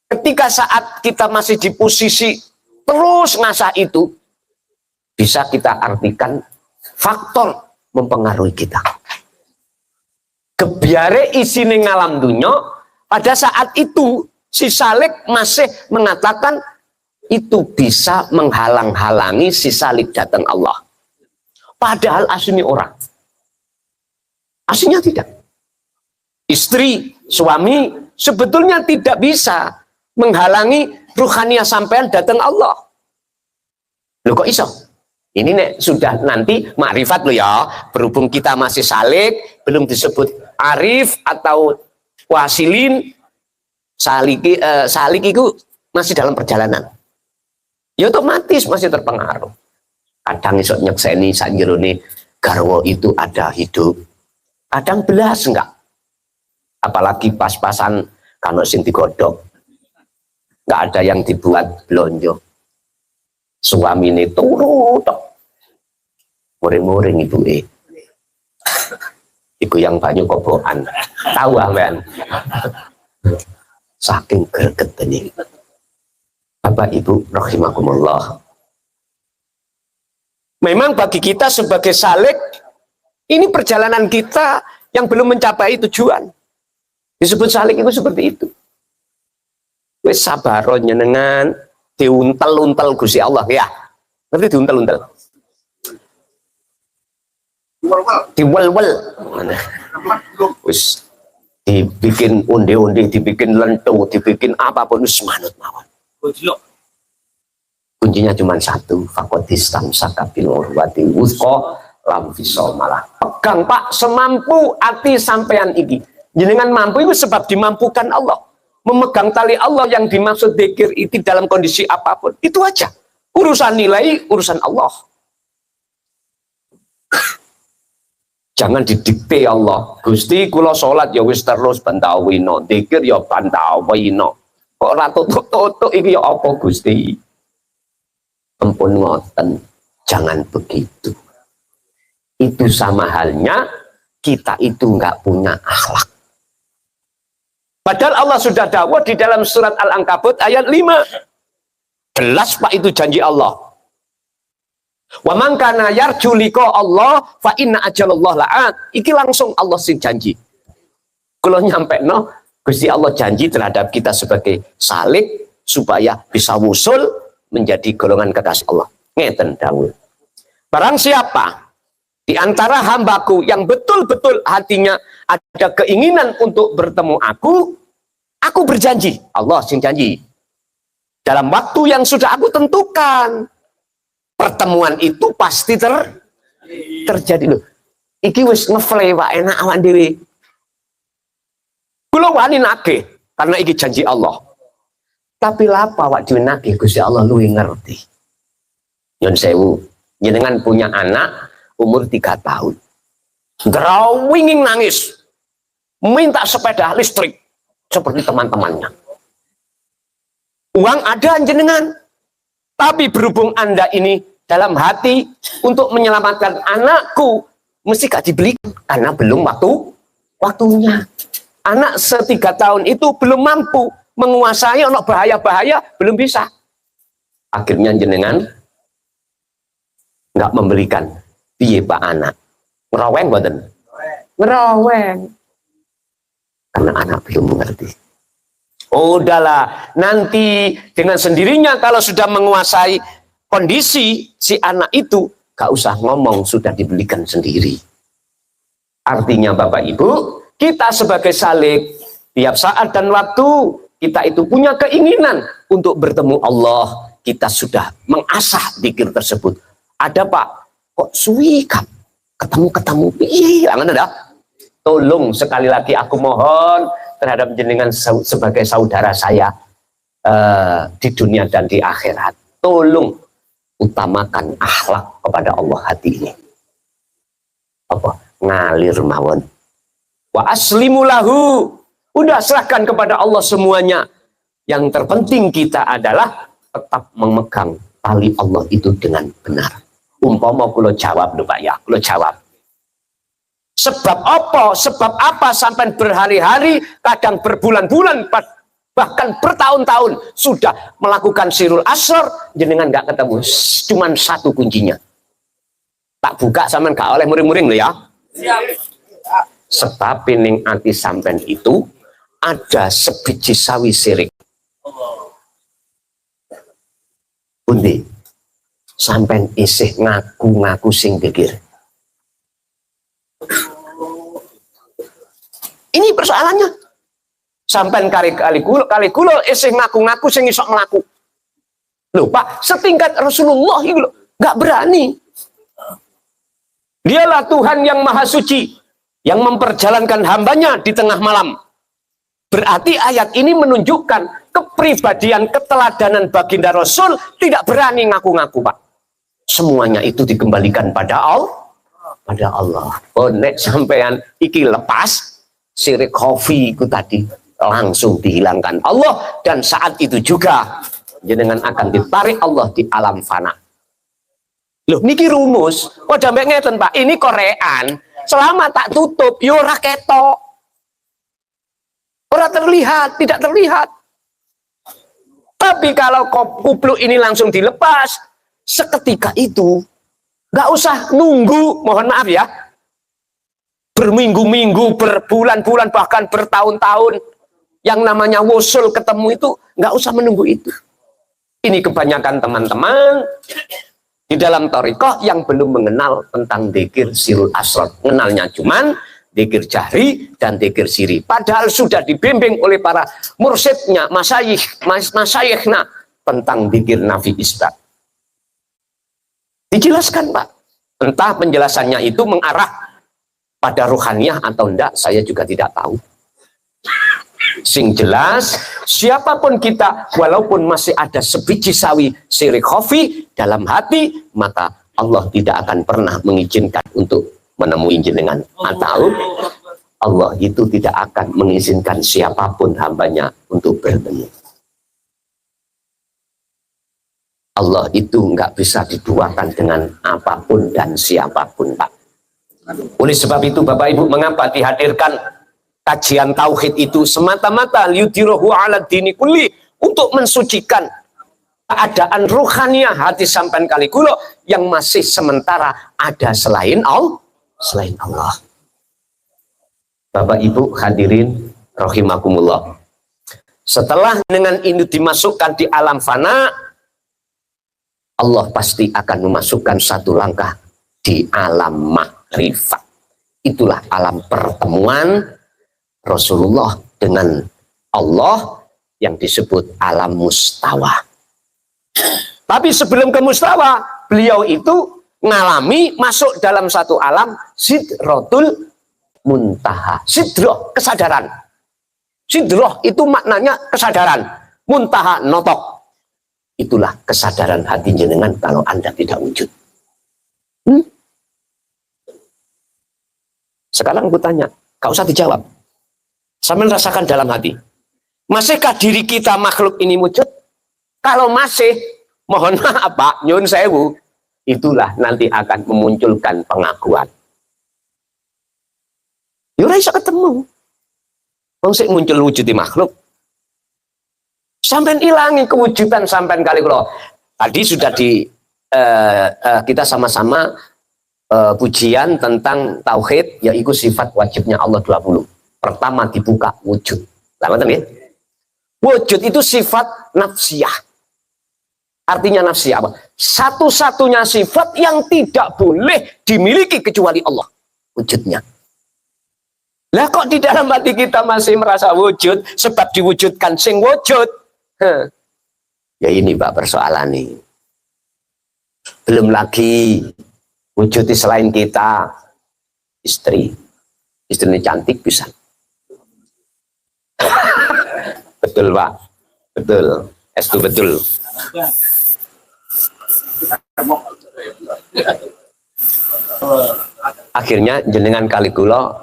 ketika saat kita masih di posisi terus ngasah itu, bisa kita artikan faktor mempengaruhi kita. Kebiare isine ngalam dunya, pada saat itu si Salik masih mengatakan itu bisa menghalang-halangi si Salik datang Allah. Padahal aslinya orang. Aslinya tidak. Istri, suami sebetulnya tidak bisa menghalangi ruhaniah sampean datang Allah. Loh kok iso? Ini nek sudah nanti makrifat lo ya, berhubung kita masih salik, belum disebut arif atau wasilin, salik itu masih dalam perjalanan. Ya otomatis masih terpengaruh. Kadang isok nyekseni sanjerone garwo itu ada hidup, kadang belas enggak. Apalagi pas-pasan kalau sing digodok, enggak ada yang dibuat blonjo. Suami ini turu tok, muring-muring ibu ibu yang banyak kobokan, tahu ambean, saking greget ini. Bapak Ibu rahimakumullah, memang bagi kita sebagai salik, ini perjalanan kita yang belum mencapai tujuan. Disebut salik itu seperti itu. Wis sabaron nyenengan, diuntel-untel Gusti Allah ya. Ngerti diuntel-untel? Diwel-wel. Wis dibikin onde-onde, dibikin lentung, dibikin apapun wis manut mawon. Kuncinya cuma satu, fakotistam sakabil urwati wuthqa lam fisal malah. Pegang Pak semampu hati sampean iki. Jenengan mampu itu sebab dimampukan Allah. Memegang tali Allah yang dimaksud dzikir itu dalam kondisi apapun. Itu aja. Urusan nilai, urusan Allah. Jangan didikte Allah. Gusti kula salat ya wis terus bantawino, dzikir ya bantawino. Kok ora tutuk-tutuk iki ya apa Gusti? Ampun ngoten. Jangan begitu. Itu sama halnya kita itu nggak punya akhlak. Padahal Allah sudah dawuh di dalam surat Al-Ankabut ayat 5. Jelas Pak itu janji Allah. Wa man kana yarju liqa Allah fa inna ajalallah la'at. Iki langsung Allah sing janji. Kalau nyampe no, Gusti Allah janji terhadap kita sebagai salik supaya bisa wusul menjadi golongan kekasih Allah. Ngeten dawuh. Barang siapa di antara hambaku yang betul-betul hatinya ada keinginan untuk bertemu aku berjanji, Allah sing janji. Dalam waktu yang sudah aku tentukan, pertemuan itu pasti terjadi loh. Iki wis ngefle wae enak awak dhewe. Kula wani nagih karena iki janji Allah. Tapi lapa awak dhewe nagih Gusti Allah luwih ngerti. Nyun sewu, jenengan punya anak umur 3 tahun. Drawinging nangis. Minta sepeda listrik seperti teman-temannya. Uang ada jenengan. Tapi berhubung Anda ini dalam hati untuk menyelamatkan anakku, mesti gak dibelikan karena belum waktunya. Anak 3 tahun itu belum mampu menguasai ono bahaya-bahaya, belum bisa. Akhirnya jenengan nggak membelikan. Piye Pak anak? Ngeraweng boten? Ngeraweng. Karena anak belum mengerti. Udahlah, nanti dengan sendirinya kalau sudah menguasai kondisi si anak itu, gak usah ngomong, sudah dibelikan sendiri. Artinya Bapak Ibu, kita sebagai salik, tiap saat dan waktu kita itu punya keinginan untuk bertemu Allah, kita sudah mengasah dzikir tersebut. Ada Pak, kok suwi ketemu hilang ada. Tolong sekali lagi aku mohon terhadap jenengan sebagai saudara saya di dunia dan di akhirat, tolong utamakan akhlak kepada Allah hati ini. Apa? Ngalir mawon. Wa aslimu lahu. Udah serahkan kepada Allah semuanya. Yang terpenting kita adalah tetap memegang tali Allah itu dengan benar. Umpama kula jawab lho Pak ya, kula jawab. Sebab apa? Sebab apa sampai berhari-hari, kadang berbulan-bulan, bahkan bertahun-tahun sudah melakukan sirul asr, jenengan nggak ketemu. Cuman satu kuncinya. Tak buka sampean gak oleh muring-muring lho ya. Sebab ning ati sampean itu ada sebiji sawi sirik. Pundi? Sampean isih ngaku-ngaku sing dzikir. Ini persoalannya. Sampai kali kulo isih ngaku-ngaku sing iso nglaku. Loh Pak, setingkat Rasulullah itu nggak berani. Dialah Tuhan yang maha suci, yang memperjalankan hambanya di tengah malam. Berarti ayat ini menunjukkan kepribadian, keteladanan baginda Rasul tidak berani ngaku-ngaku Pak. Semuanya itu dikembalikan pada Allah. Oh nek sampean iki lepas sirik khafi itu tadi langsung dihilangkan Allah, dan saat itu juga jenengan akan ditarik Allah di alam fana. Loh niki rumus kok sampe ngeten Pak, ini korean selama tak tutup yo ora ketok, ora terlihat, tidak terlihat. Tapi kalau kupluk ini langsung dilepas seketika itu, nggak usah nunggu, mohon maaf ya, berminggu-minggu, berbulan-bulan, bahkan bertahun-tahun. Yang namanya wusul ketemu itu nggak usah menunggu itu. Ini kebanyakan teman-teman di dalam thariqah yang belum mengenal tentang dzikir sirul asrar. Mengenalnya cuman dzikir jahri dan dzikir siri. Padahal sudah dibimbing oleh para mursyidnya, masyayikhna tentang dzikir nafi isbat. Dijelaskan Pak. Entah penjelasannya itu mengarah pada ruhaniyah atau enggak, saya juga tidak tahu. Sing jelas, siapapun kita, walaupun masih ada sebiji sawi sirik khafi dalam hati, maka Allah tidak akan pernah mengizinkan untuk menemui jenengan. Atau Allah itu tidak akan mengizinkan siapapun hambanya untuk bertemu. Allah itu nggak bisa diduakan dengan apapun dan siapapun Pak. Oleh sebab itu Bapak Ibu, mengapa dihadirkan kajian tauhid itu semata-mata liyudhirahu ala dini kulli, untuk mensucikan keadaan ruhaniyah hati sampean kalikulo yang masih sementara ada selain Allah. Bapak Ibu hadirin rahimakumullah. Setelah dengan ini dimasukkan di alam fana, Allah pasti akan memasukkan satu langkah di alam makrifat. Itulah alam pertemuan Rasulullah dengan Allah yang disebut alam mustawa. Tapi sebelum ke mustawa, beliau itu ngalami masuk dalam satu alam sidratul muntaha. Sidroh, kesadaran. Sidroh itu maknanya kesadaran. Muntaha, notok. Itulah kesadaran hati jenengan kalau Anda tidak wujud. Sekarang aku tanya, gak usah dijawab. Sambil rasakan dalam hati. Masihkah diri kita makhluk ini wujud? Kalau masih, mohon maaf Pak, nyun sewu, itulah nanti akan memunculkan pengakuan. Yura bisa ketemu. Maksudnya muncul wujud di makhluk. Sampai hilangi kewujudan sampai kali kalau tadi sudah kita sama-sama pujian tentang tauhid, yaitu sifat wajibnya Allah 20. Pertama dibuka wujud. Lama ya? Wujud itu sifat nafsiyah. Artinya nafsiyah apa? Satu-satunya sifat yang tidak boleh dimiliki kecuali Allah. Wujudnya. Lah kok di dalam hati kita masih merasa wujud, sebab diwujudkan sing wujud. Ya ini Pak persoalan nih. Belum lagi wujud selain kita, istri. Istrinya cantik bisa. Betul Pak, betul. Itu betul. Akhirnya jenengan kali kula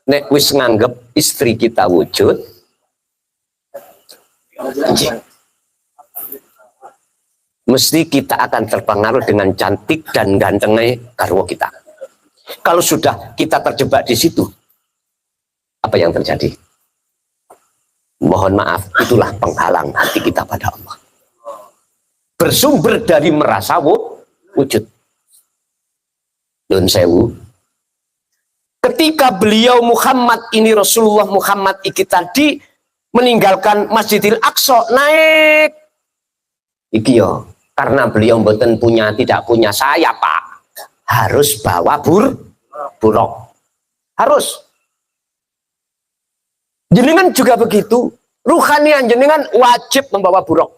nek wis nganggep istri kita wujud, mesti kita akan terpengaruh dengan cantik dan gantengnya garwa kita. Kalau sudah kita terjebak di situ, apa yang terjadi? Mohon maaf, itulah penghalang hati kita pada Allah. Bersumber dari merasa wujud. Nun sewu. Ketika beliau Muhammad ini, Rasulullah Muhammad iki tadi meninggalkan Masjidil Aqsa, naik iki yo, karena beliau tidak punya sayap Pak, harus bawa buruk, harus. Jenengan juga begitu, ruhanian jenengan wajib membawa buruk.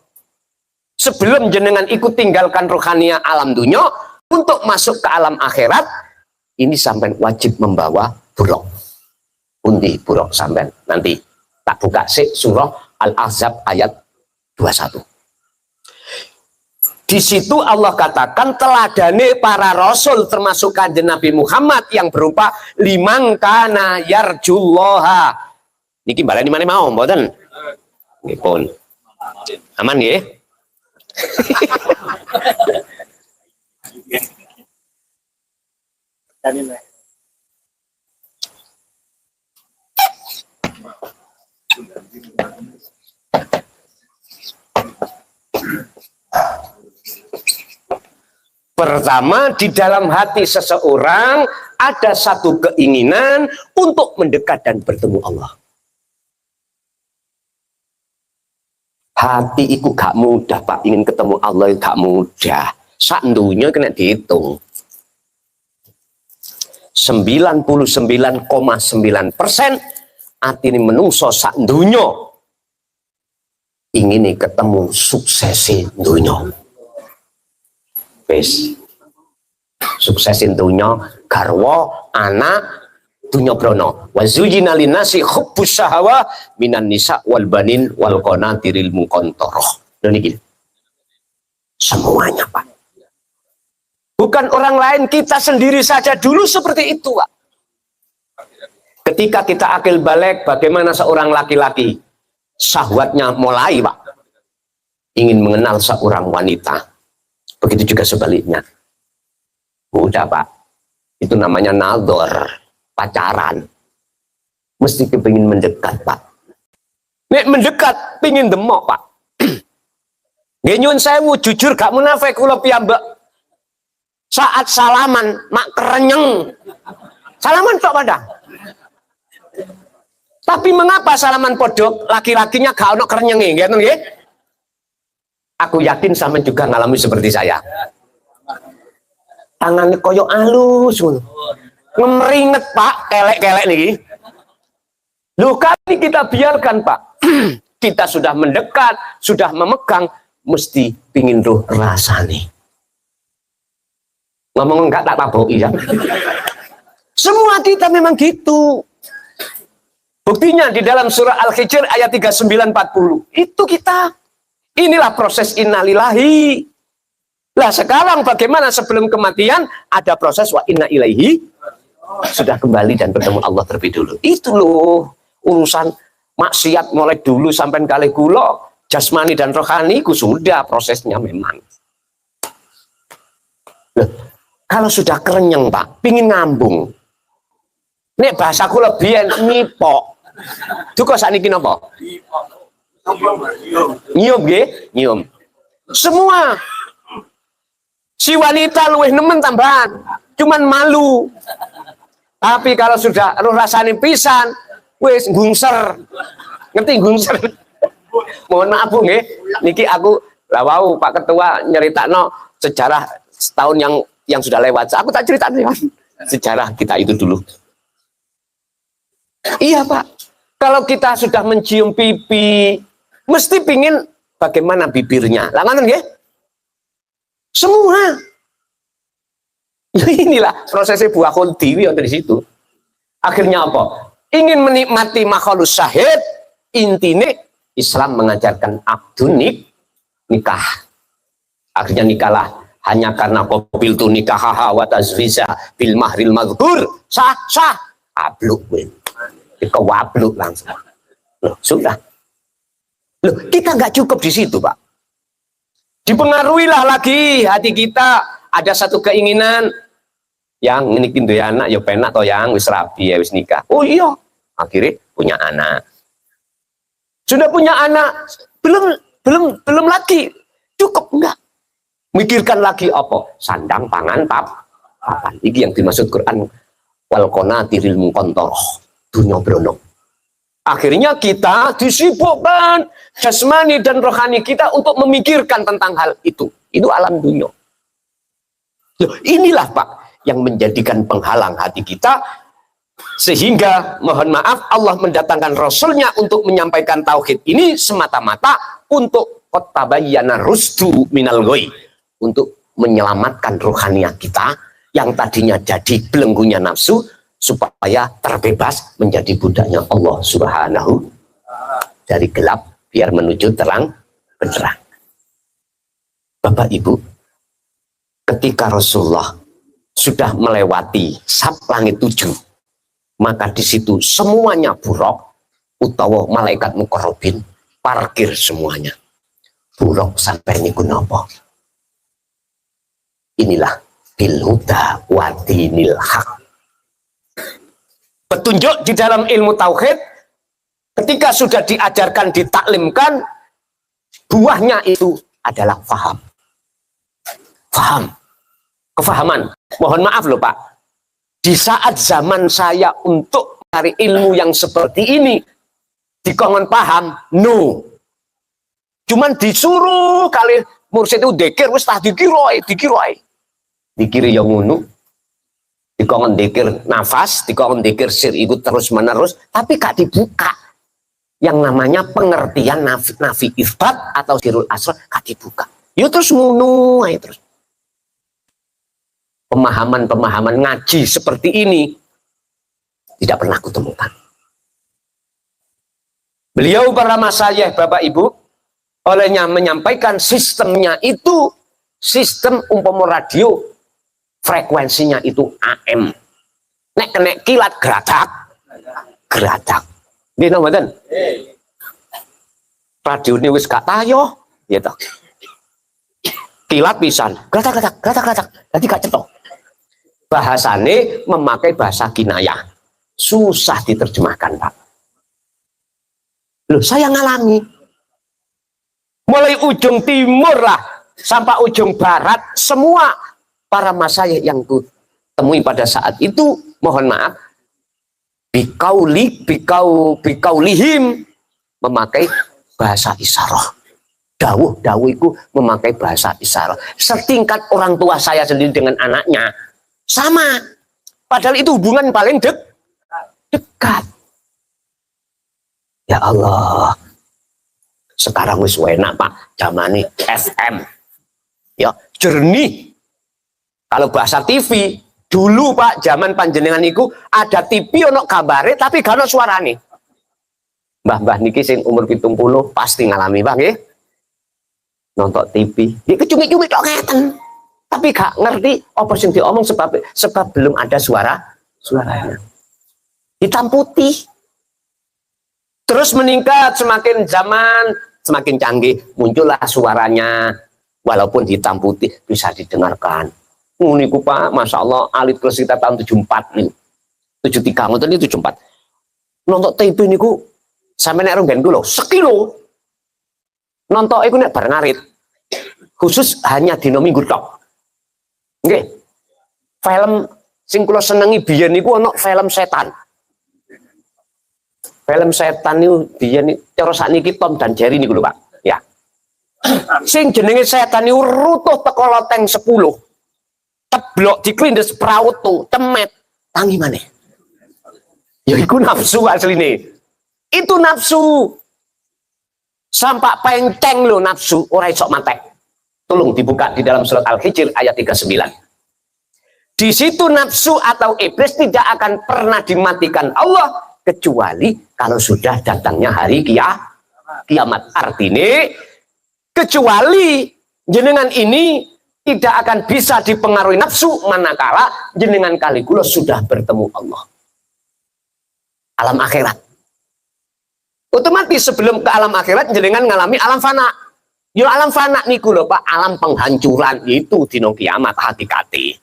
Sebelum jenengan ikut tinggalkan ruhanian alam dunia untuk masuk ke alam akhirat, ini sampai wajib membawa buruk. Undi buruk sampai nanti tak buka sih surah Al-Ahzab ayat 21. Di situ Allah katakan teladane para rasul termasuk kanjeng Nabi Muhammad yang berupa limang kana yarjullaha. Niki baleni mana mau mboten? Nggih pun. Aman nggih? Pertama, di dalam hati seseorang ada satu keinginan untuk mendekat dan bertemu Allah. Hati itu gak mudah Pak, ingin ketemu Allah itu gak mudah. Sandunya kena dihitung. 99,9% hati ini menungso sandunya ingin ketemu suksesi dunya. Wis suksesin dunya garwa anak dunya brono wa zujina linasi hubbus syahawa minan nisa wal banin wal qanatiril muqantarah. Niki semuanya Pak, bukan orang lain, kita sendiri saja dulu seperti itu Pak. Ketika kita akil balik, bagaimana seorang laki-laki syahwatnya mulai Pak, ingin mengenal seorang wanita. Begitu juga sebaliknya. Udah Pak, itu namanya nador, pacaran. Mesti kepingin mendekat Pak. Nek mendekat, pingin demok Pak. Nyun sewu, jujur gak munafik kula piyambak. Saat salaman, mak kerenyeng. Salaman tok padang. Tapi mengapa salaman podok, laki-lakinya gak ono kerenyengi, gitu nggih? Aku yakin sama juga ngalami seperti saya. Tangannya koyo alus, ngemeringet Pak, kelek-kelek nih. Loh kali kita biarkan Pak, kita sudah mendekat, sudah memegang, mesti pingin roh rasane. Ngomong enggak tak taboi ya. Semua kita memang gitu. Buktinya di dalam surah Al-Hijr ayat 39-40 itu kita. Inilah proses innalillahi. Lah sekarang bagaimana sebelum kematian ada proses wa inna ilaihi, sudah kembali dan bertemu Allah terlebih dulu. Itu loh urusan maksiat mulai dulu sampai kali kula, jasmani dan rohani ku sudah prosesnya memang. Loh, kalau sudah kerenyeng Pak, pingin ngambung. Nek bahasaku lebih nipok. Duka sakniki napa? Nyium nggih, nyium. Semua si wanita luwih nemen tambahan, cuman malu. Tapi kalau sudah roh rasane pisan, wis gungser. Ngerti gungser? Mohon maaf Bu nggih. Niki aku lah wau Pak Ketua nyeritakno sejarah setahun yang sudah lewat. Aku tak cerita sejarah kita itu dulu. Iya Pak. Kalau kita sudah mencium pipi, mesti pingin bagaimana bibirnya. Lah ngoten nggih? Semua. Inilah prosesnya buah khuldi di situ. Akhirnya apa? Ingin menikmati makhluk syahid, intine Islam mengajarkan akdun nikah. Akhirnya nikahlah hanya karena qabil tu nikahaha wa tazwija bil mahril madhkur. Sah abluk kowe. Dikewabluk langsung. Loh, sudah. Loh, kita nggak cukup di situ, Pak. Dipengaruhilah lagi hati kita, ada satu keinginan yang ini kindu anak ya penak atau yang wis rabi ya wis nikah. Oh iya, akhirnya punya anak. Sudah punya anak, belum lagi cukup enggak. Mikirkan lagi apa? Sandang, pangan, papan. Ini yang dimaksud Quran wal qanatiril muqantarah. Dunia brono. Akhirnya kita disibukkan jasmani dan rohani kita untuk memikirkan tentang hal itu. Itu alam dunia. Loh, inilah Pak yang menjadikan penghalang hati kita, sehingga mohon maaf Allah mendatangkan Rasulnya untuk menyampaikan tauhid ini semata-mata untuk tabayyana rusdu minal ghoi, untuk menyelamatkan rohaniah kita yang tadinya jadi belenggunya nafsu, supaya terbebas menjadi budaknya Allah Subhanahu, dari gelap biar menuju terang benderang. Bapak Ibu, ketika Rasulullah sudah melewati sab langit 7, maka di situ semuanya buruk, utawa malaikat muqarrabin parkir semuanya. Buruk sampai niku napa? Inilah bil huda wa dinil haq. Petunjuk di dalam ilmu tauhid, ketika sudah diajarkan, ditaklimkan, buahnya itu adalah faham. Faham. Kefahaman. Mohon maaf loh Pak. Di saat zaman saya untuk mencari ilmu yang seperti ini, dikongkon paham, no. Cuman disuruh kali mursyid itu dikir, wis tah dikiroi. Dikiri yang ngunu. Dikongkon dikir nafas, dikongkon dikir sir ikut terus menerus, tapi gak dibuka. Yang namanya pengertian nafi isbat atau sirul asrar gak dibuka. Ya terus ngunu aja terus. Pemahaman-pemahaman ngaji seperti ini tidak pernah kutemukan. Beliau para masyayikh Bapak Ibu olehnya menyampaikan sistemnya itu sistem umpama radio, frekuensinya itu AM. Nek kena kilat geradak. Nggih napa mboten? Radio ini wis gak tayo, gitu. Kilat pisan, geradak. Dadi gak cetok. Bahasane memakai bahasa kinayah. Susah diterjemahkan, Pak. Loh, saya ngalami. Mulai ujung timur lah sampai ujung barat, semua para masyayikh yang ku temui pada saat itu, mohon maaf, bikaulihim memakai bahasa isyarah. Dawuh itu memakai bahasa isyarah. Setingkat orang tua saya sendiri dengan anaknya sama. Padahal itu hubungan paling dekat. Ya Allah. Sekarang wis enak Pak, zamane FM. Ya, jernih. Kalau bahasa TV, dulu Pak, zaman panjenengan itu ada TV ono gambare tapi gak ono suarane. Mbah-mbah niki sing umur 70 pasti ngalami Bang nggih. Nonton TV, dia kecumi-cumi tok ngeten. Tapi gak ngerti apa sing diomong sebab belum ada suaranya. Hitam putih. Terus meningkat semakin zaman semakin canggih, muncullah suaranya walaupun hitam putih bisa didengarkan. Niku Pak, Masya Allah, alit kelas kita tahun 74 nih. 73 ngoten iki 74. Nonton TV niku sampe nek ronggen ku lho, sekilo. Nonton iku nek bareng ngarit. Khusus hanya dina Minggu tok. Nggih. Film sing kula senengi biyen niku ana film setan. Film setan niku biyen cara sakniki Tom dan Jerry niku lho, Pak. Ya. Sing jenenge setan niku rutuh teko loteng 10. Teblok diklindes prauto, cemet, tangi maneh. Ya iku nafsu asline. Itu nafsu. Sampak penceng lho nafsu, ora iso matek. Tolong dibuka di dalam surat Al-Hijr ayat 39. Di situ nafsu atau iblis tidak akan pernah dimatikan Allah kecuali kalau sudah datangnya hari kiamat. Artinya kecuali jenengan ini tidak akan bisa dipengaruhi nafsu manakala jenengan kalikulo sudah bertemu Allah. Alam akhirat. Otomatis sebelum ke alam akhirat jenengan ngalami alam fana. Yo alam fana niku lho Pak, alam penghancuran itu dino kiamat hati-hati.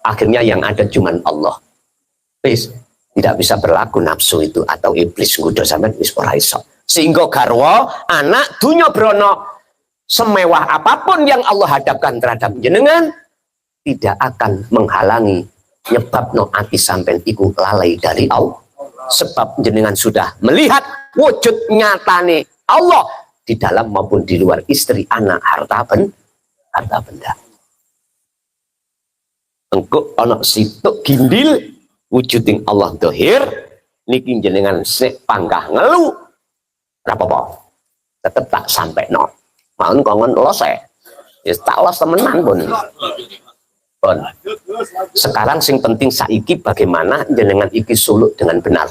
Akhirnya yang ada cuman Allah. Wis tidak bisa berlaku nafsu itu atau iblis nggoda sampean wis ora iso. Sehingga garwa anak dunya brono semewah apapun yang Allah hadapkan terhadap jenengan tidak akan menghalangi nyebabno ati sampean iku lalai dari Allah. Sebab jenengan sudah melihat wujud nyatane Allah di dalam maupun di luar istri, anak, harta benda. Engko ana situk gindil wujuding Allah dohir niki jenengan sik panggah ngelu ora apa-apa. Tetep tak sampai no. Maun kongon los ya tak los temenan pun. Sekarang sing penting saiki bagaimana jenengan iki suluk dengan benar.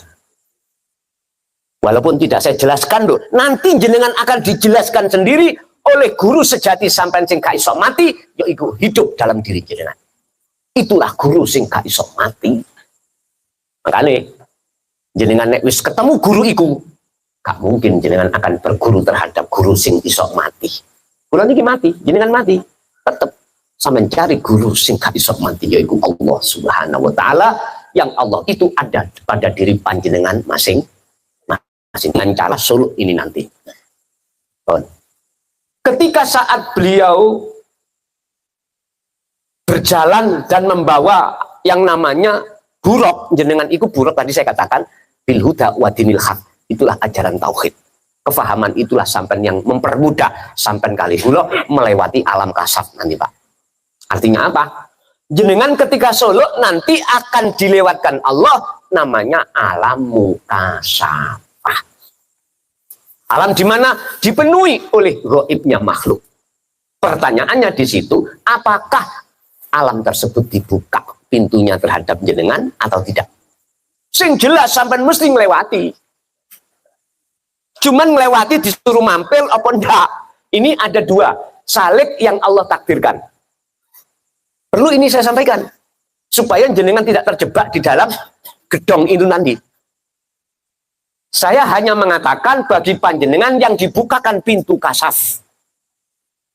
Walaupun tidak saya jelaskan loh, nanti jenengan akan dijelaskan sendiri oleh guru sejati sampai sing gak iso mati, yaitu hidup dalam diri jenengan. Itulah guru sing gak iso mati. Makanya jenengan nek wis ketemu guru iku, gak mungkin jenengan akan berguru terhadap guru sing iso mati. Kula niki mati, jenengan mati, tetep sampeyan cari guru sing gak iso mati, yaitu Allah Subhanahu wa taala, yang Allah itu ada pada diri panjenengan masing dengan cara suluk ini nanti. Ketika saat beliau berjalan dan membawa yang namanya buruk, jenengan itu buruk tadi saya katakan bil huda wa dinil haq, itulah ajaran tauhid. Kefahaman itulah sampean yang mempermudah sampean kali kula melewati alam kasaf nanti Pak. Artinya apa? Jenengan ketika suluk nanti akan dilewatkan Allah namanya alam mukasaf. Alam di mana dipenuhi oleh gaibnya makhluk. Pertanyaannya di situ, apakah alam tersebut dibuka pintunya terhadap jenengan atau tidak? Sing jelas sampai mesti melewati. Cuman melewati disuruh mampir apa enggak? Ini ada dua salik yang Allah takdirkan. Perlu ini saya sampaikan supaya jenengan tidak terjebak di dalam gedong itu nanti. Saya hanya mengatakan bagi panjenengan yang dibukakan pintu kasaf.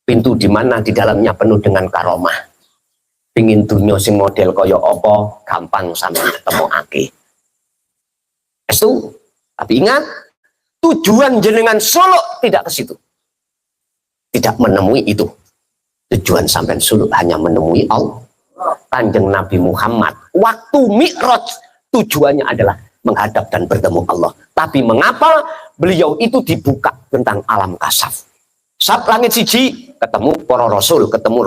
Pintu di mana di dalamnya penuh dengan karomah. Pingin dunia sing model kaya apa, gampang sama ketemu ake. Itu, tapi ingat, tujuan jenengan suluk tidak ke situ. Tidak menemui itu. Tujuan sampai suluk hanya menemui Allah. Kanjeng Nabi Muhammad, waktu Mi'raj, tujuannya adalah menghadap dan bertemu Allah. Tapi mengapa beliau itu dibuka tentang alam kasaf? Sab langit siji, ketemu para rasul, ketemu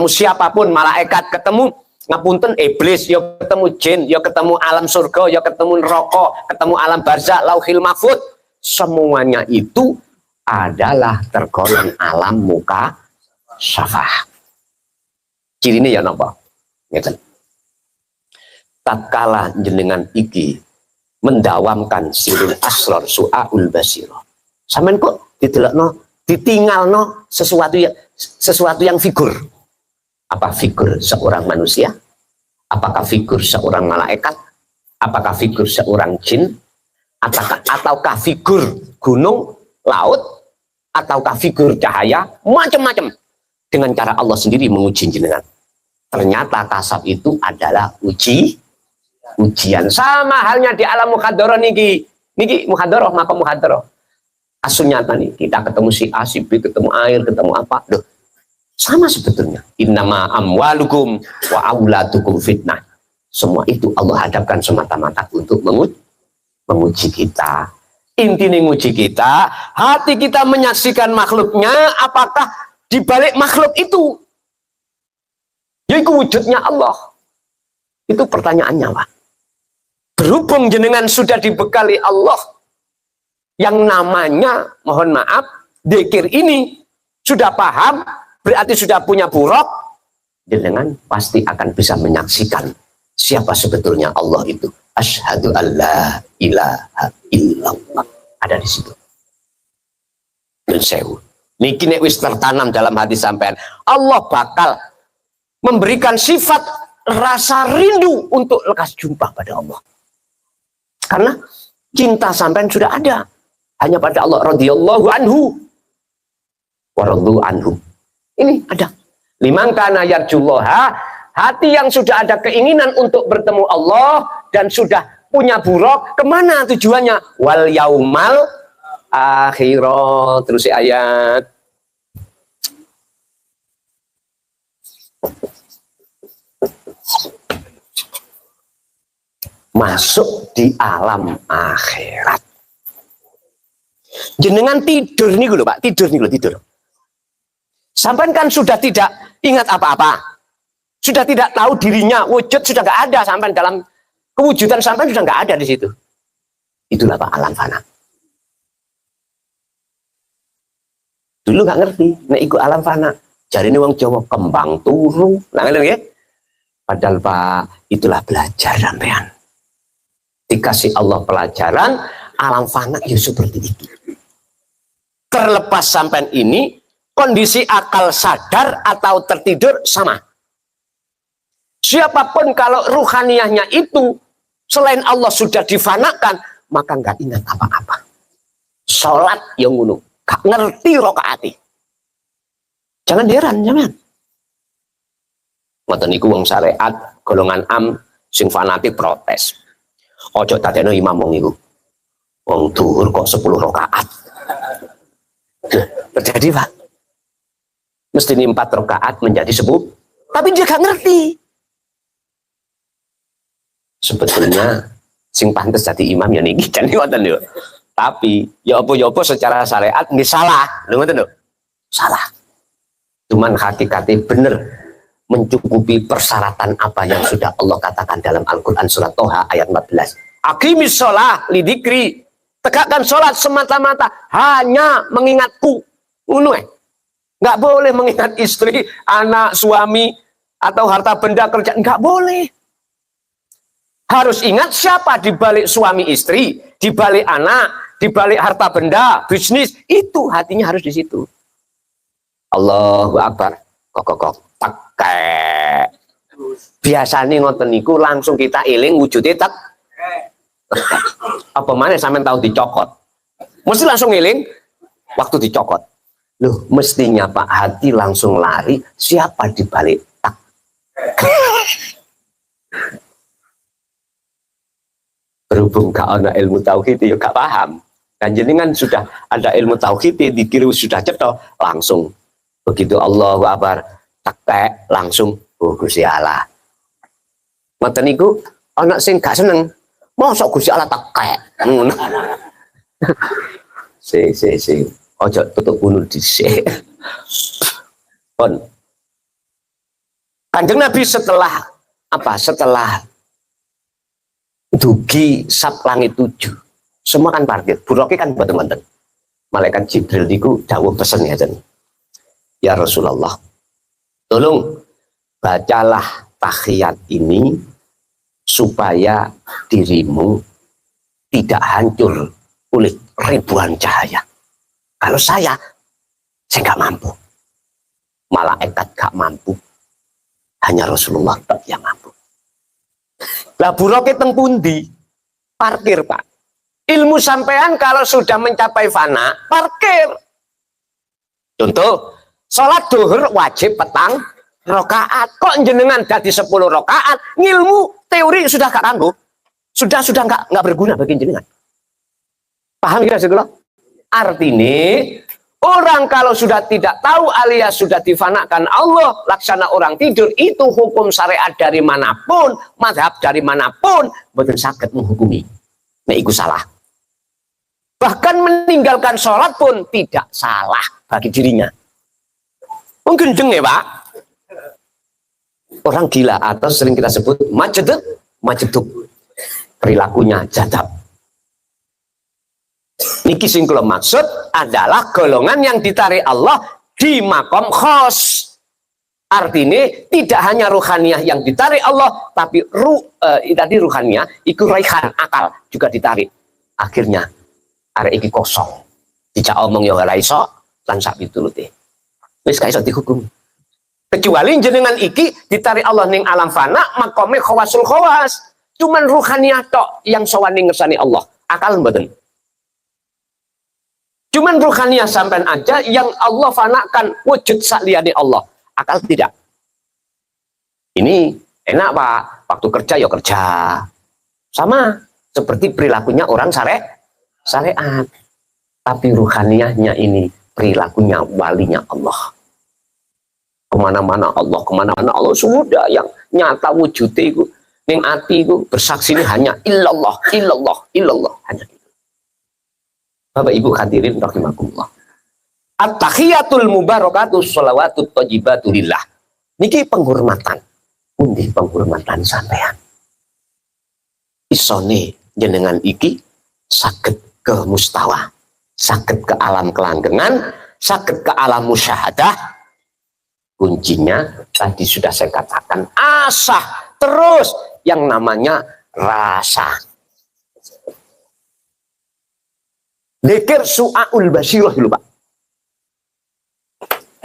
siapapun, malaikat, ketemu ngapunten iblis, ya ketemu jin, ya ketemu alam surga, ya ketemu neraka, ketemu alam barzakh, lauhil mahfud. Semuanya itu adalah tergolong alam muka syafah. Cirine ya napa? Ngeten. Tatkala jenengan iki mendawamkan sirul asrar su'aul basirah. Sampeyan kok didelokno, ditinggalno sesuatu yang figur. Apa figur seorang manusia? Apakah figur seorang malaikat? Apakah figur seorang jin? Ataukah figur gunung, laut? Ataukah figur cahaya? Macam-macam. Dengan cara Allah sendiri menguji jenengan. Ternyata kasab itu adalah ujian. Sama halnya di alam muhadharah niki muhadharah, maka muhadharah asun nyata nih, kita ketemu si A, si B, ketemu air, ketemu apa, loh sama sebetulnya. Innama amwalukum wa auladukum fitnah. Semua itu Allah hadapkan semata-mata untuk menguji kita. Intinya menguji kita, hati kita menyaksikan makhluknya, apakah di balik makhluk itu yaitu wujudnya Allah? Itu pertanyaannya, Pak. Berhubung jenengan sudah dibekali Allah yang namanya, mohon maaf, dzikir ini, sudah paham, berarti sudah punya buruk, jenengan pasti akan bisa menyaksikan siapa sebetulnya Allah itu. Asyhadu alla ilaha illallah. Ada di situ. Dan sewu. Niki nek wis tertanam dalam hati sampean, Allah bakal memberikan sifat rasa rindu untuk lekas jumpa pada Allah. Karena cinta sampean sudah ada hanya pada Allah radhiyallahu anhu wa radu anhu. Ini ada. Liman kana yarjullaha, hati yang sudah ada keinginan untuk bertemu Allah dan sudah punya buruk, kemana tujuannya? Wal yaumal akhirat. Terus ayat. Masuk di alam akhirat. Jenengan tidur nih lho Pak, tidur nih lho, tidur. Sampai kan sudah tidak ingat apa-apa. Sudah tidak tahu dirinya, wujud sudah nggak ada, sampai dalam kewujudan sampai sudah nggak ada di situ. Itulah Pak alam fana. Dulu nggak ngerti, nek ikut alam fana. Jari ini wong Jawa kembang turu, nah ya. Padahal Pak, itulah belajar sampean. Dikasih Allah pelajaran, alam fana ya seperti itu. Terlepas sampean ini, kondisi akal sadar atau tertidur sama. Siapapun kalau ruhaniyahnya itu selain Allah sudah difanakan, maka nggak ingat apa-apa. Sholat yang ngono, gak ngerti rokaati. Jangan heran, jangan. Ngoten niku wong syariat golongan am sing fanatik protes. Ojo tadeno imam wong iku. Wong dhuwur kok 10 rakaat. Terjadi, Pak. Mesti 4 rakaat menjadi 10. Tapi dia gak ngerti. Sebetulnya sing pantes jadi imam ya niki jan ngoten lho. Tapi ya apa secara syariat nggih salah. Lho ngoten lho. Salah. Cuman hakikatnya bener mencukupi persyaratan apa yang sudah Allah katakan dalam Al-Quran surat Toha ayat 14. Aqimis sholah lidikri, tegakkan sholat semata-mata hanya mengingatku. Nggak boleh mengingat istri, anak, suami, atau harta benda kerjaan. Nggak boleh. Harus ingat siapa di balik suami istri, di balik anak, di balik harta benda, bisnis. Itu hatinya harus di situ. Allahu Akbar. Kok pakai. Biasanya ngoten niku langsung kita eling wujudnya tak. Apa mana sampean tahu dicokot? Mesti langsung eling waktu dicokot. Loh, mestinya Pak hati langsung lari siapa di balik tak. Berhubung gak ada ilmu tauhid ya gak paham. Dan jenengan sudah ada ilmu tauhid dikira sudah cetok langsung. Begitu Allahu Akbar tekek langsung Gusti Allah. Ngoten niku ana sing gak seneng. Mosok Gusti Allah tekek. Si. Ojo tutup bunuh dhisik. Pun. Kanjeng Nabi setelah apa? Setelah dugi sab langit 7. Semua kan parkir. Buroke kan boten-boten. Malaikat Jibril niku dawuh pesen ya jen. Ya Rasulullah, tolong bacalah tahiyat ini supaya dirimu tidak hancur oleh ribuan cahaya. Kalau saya nggak mampu. Malaikat gak mampu. Hanya Rasulullah yang mampu. Lah buroke teng pundi? Parkir, Pak. Ilmu sampean kalau sudah mencapai fana, parkir. Contoh, sholat duhur wajib petang rakaat. Kok jenengan dadi 10 rakaat, ngilmu teori sudah gak kanggo. Sudah nggak berguna bagi jenengan. Paham kira sekolah? Artinya Orang kalau sudah tidak tahu alias sudah difanakan Allah, laksana orang tidur, itu hukum syariat dari manapun, mazhab dari manapun, betul sakit menghukumi. Nah, itu salah. Bahkan meninggalkan sholat pun tidak salah bagi dirinya. Mungkin jeng ya Pak. Orang gila atau sering kita sebut majeduk. Perilakunya jadab. Niki sing kula maksud adalah golongan yang ditarik Allah di makom khos. Artinya tidak hanya ruhaniyah yang ditarik Allah, tapi tadi ruhaniyah ikut raihan akal juga ditarik. Akhirnya arek iki kosong. Dijak omong ya ora iso lan sak pitulute. Wis gak iso dihukum. Kecuali jenengan iki ditarik Allah ning alam fana makome khawasul khawas. Cuman ruhaniyah tok yang sawani ngersani Allah. Akal mboten. Cuman ruhaniyah sampean aja yang Allah fanakan wujud sakliyane Allah. Akal tidak. Ini enak Pak. Waktu kerja ya kerja. Sama seperti perilakunya orang syariat. Tapi ruhaniyahnya ini perilakunya walinya Allah. Kemana-mana Allah sudah yang nyata wujudnya itu. Ning ati itu bersaksi ini hanya illallah hanya itu. Bapak Ibu hadirin rahimakumullah. At-tahiyatul mubarakatuh sholawatut thayyibatu lillah. Niki penghormatan. Pundi penghormatan sampean. Isone jenengan iki saged ke mustawa, saged ke alam kelanggengan, saged ke alam musyahadah. Kuncinya tadi sudah saya katakan asah terus yang namanya rasa. Dzikir su'aul basirah dulu Pak.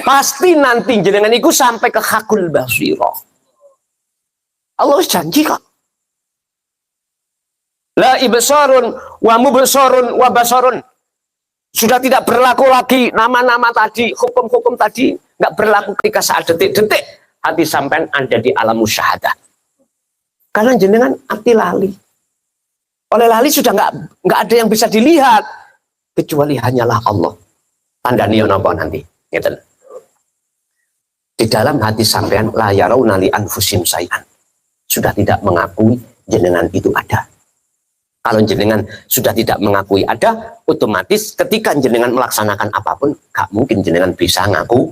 Pasti nanti jenengan itu sampai ke hakul basirah. Allah janji kok. La ibsarun wa mubsarun wa basarun. Sudah tidak berlaku lagi nama-nama tadi, hukum-hukum tadi nggak berlaku ketika saat detik-detik hati sampean ada di alam musyahadah. Karena jenengan hati lali. Oleh lali sudah nggak ada yang bisa dilihat kecuali hanyalah Allah. Tanda niat apa nanti? Ngeten. Di dalam hati sampean la yarawna li anfusim sayan. Sudah tidak mengakui jenengan itu ada. Kalau jenengan sudah tidak mengakui ada, otomatis ketika jenengan melaksanakan apapun, gak mungkin jenengan bisa ngaku.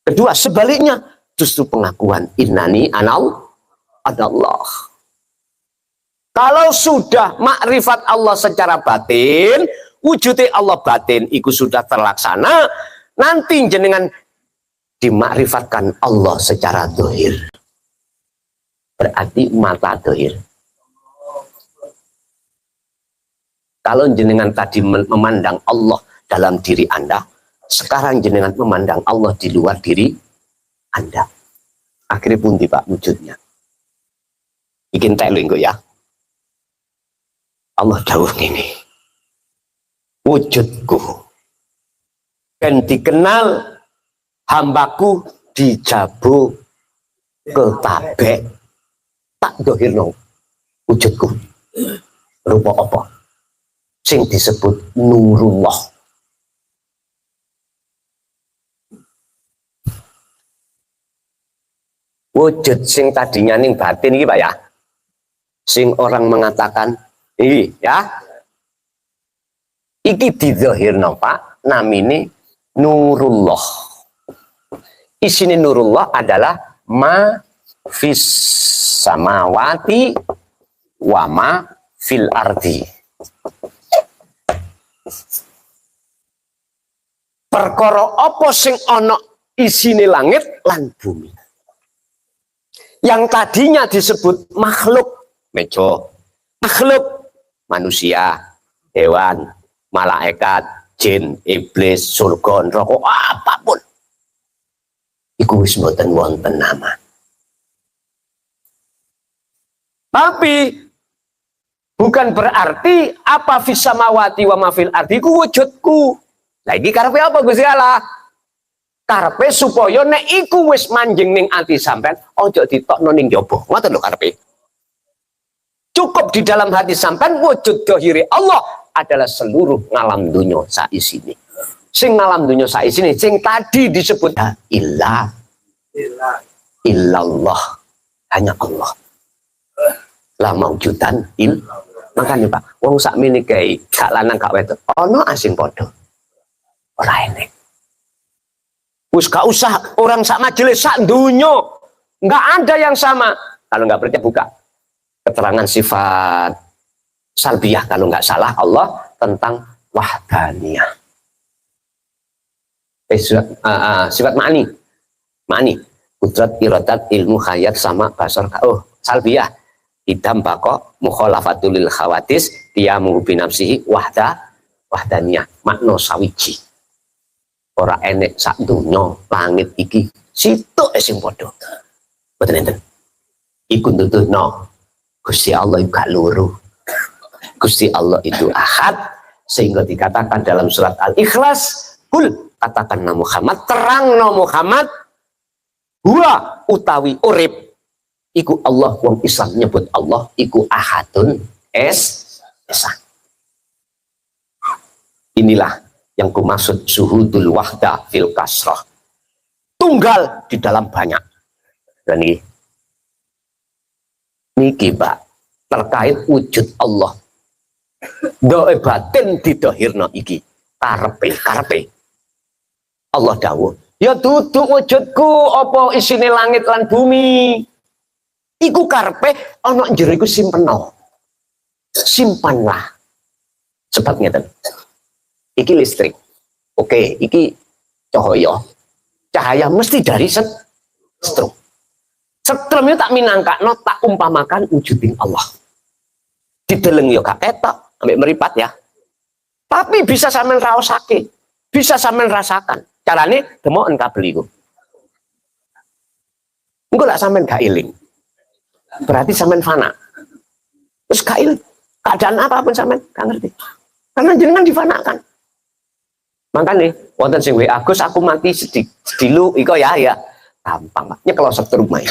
Kedua, sebaliknya, justru pengakuan innani anallah. Kalau sudah makrifat Allah secara batin, wujudnya Allah batin itu sudah terlaksana, nanti jenengan dimakrifatkan Allah secara dohir. Berarti mata dohir. Kalau jenengan tadi memandang Allah dalam diri Anda, sekarang jenengan memandang Allah di luar diri Anda. Akhirnya pun Pak wujudnya. Bikin telinggo ya. Allah dawuh ini. Wujudku. Dan dikenal hambaku dijabu ketabek. Tak dohirno wujudku. Rupa apa? Sing disebut nurullah. Wujud sing tadinya ning batin iki Pak ya. Sing orang mengatakan ya. Iki didohirno Pak, namine nurullah. Isine nurullah adalah ma fis samawati wa ma fil ardi. Perkara apa sing ana isine langit lan bumi. Yang tadinya disebut makhluk, makhluk manusia, hewan, malaikat, jin, iblis, surga, neraka, apapun. Iku wis mboten wonten nama. Tapi bukan berarti apa fis samawati wa ma fil ardi ku wujudku. Lah iki karepe apa Gusti Allah? Karepe supaya nek iku wis manjing ning ati sampean aja ditokno ning jaba. Ngoten lho karepe. Cukup di dalam hati sampean wujud dohiri Allah adalah seluruh ngalam dunia saisine. Sing ngalam dunia saisine sing tadi disebut ilah illallah, hanya Allah. La maujudan makanya Pak, wong sakmene kae gak lanang gak wedok ana asing padha. Ora enek. Wis gak usah orang sak majelis sak dunyo, nggak ada yang sama. Kalau nggak percaya buka keterangan sifat salbiyah kalau nggak salah Allah tentang wahdaniyah. Sifat ma'ani kudrat iradat ilmu hayat sama basar. Oh salbiyah idam bako mukhalafatul lil khawatis dia binafsihi wahdaniyah makna sawiji. Ora enek sak donya langit iki sitok sing padha. Mboten enten. Iku nuduhno Gusti Allah iku gak loro. Gusti Allah itu ahad sehingga dikatakan dalam surat Al-Ikhlas, kul katakanna Muhammad, terangno Muhammad, huwa utawi urip iku Allah, wong Islam nyebut Allah iku ahadun esa. Inilah yang kumaksud suhudul wahda fil kasrah, tunggal di dalam banyak. Dan niki Pak terkait wujud Allah doe batin didohirno iki karepe Allah dawuh ya duduk wujudku apa isine langit lan bumi iku karepe ana njero iku simpanlah sebab ngeten iki listrik oke iki cahaya mesti dari setrum. Setrum itu tak minangkakno tak umpamakan wujuding Allah. Dideleng yo gak ketok, ambek meripat ya. Tapi bisa sampean raosake, bisa sampean rasakan. Carane demoken kabel iku. Engko lak sampean gak iling. Berarti sampean fana. Terus gak iling. Keadaan apapun sampean gak ngerti. Karena jenengan difanakan. Makanya wonten sing WA Gus aku mati sedilu iko ya. Gampang Pak, kalau setrum ya.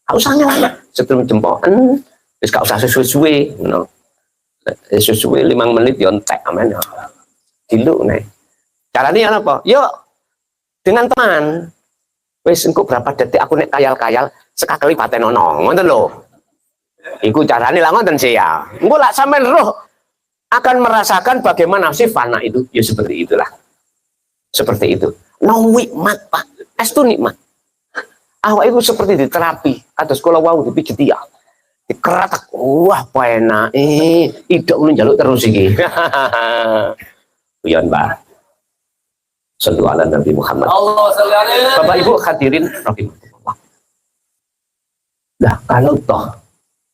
Gak usah ngelak, setrum jempokan, terus gak usah sesuai, no. Sesuai 5 menit yontek, aman. Diluk nih. Caranya apa? Yuk, dengan teman. Wes engko berapa detik aku nek kayal-kayal sekali patenono, ngoten lho. Iku carane lah ngoten sih ya. Engko lak sampean roh akan merasakan bagaimana sih fana itu, ya seperti itulah. Seperti itu. Nikmat Pak. Estu nikmat. Awak itu seperti diterapi. Atau sekolah wau dipijet ya. Dikeratak. Wah, apa enak. Idak ulun jaluk terus iki. Uyan Mbak. Sallu ala Nabi Muhammad. Bapak Ibu hadirin rahimahullah. Nah, kalau toh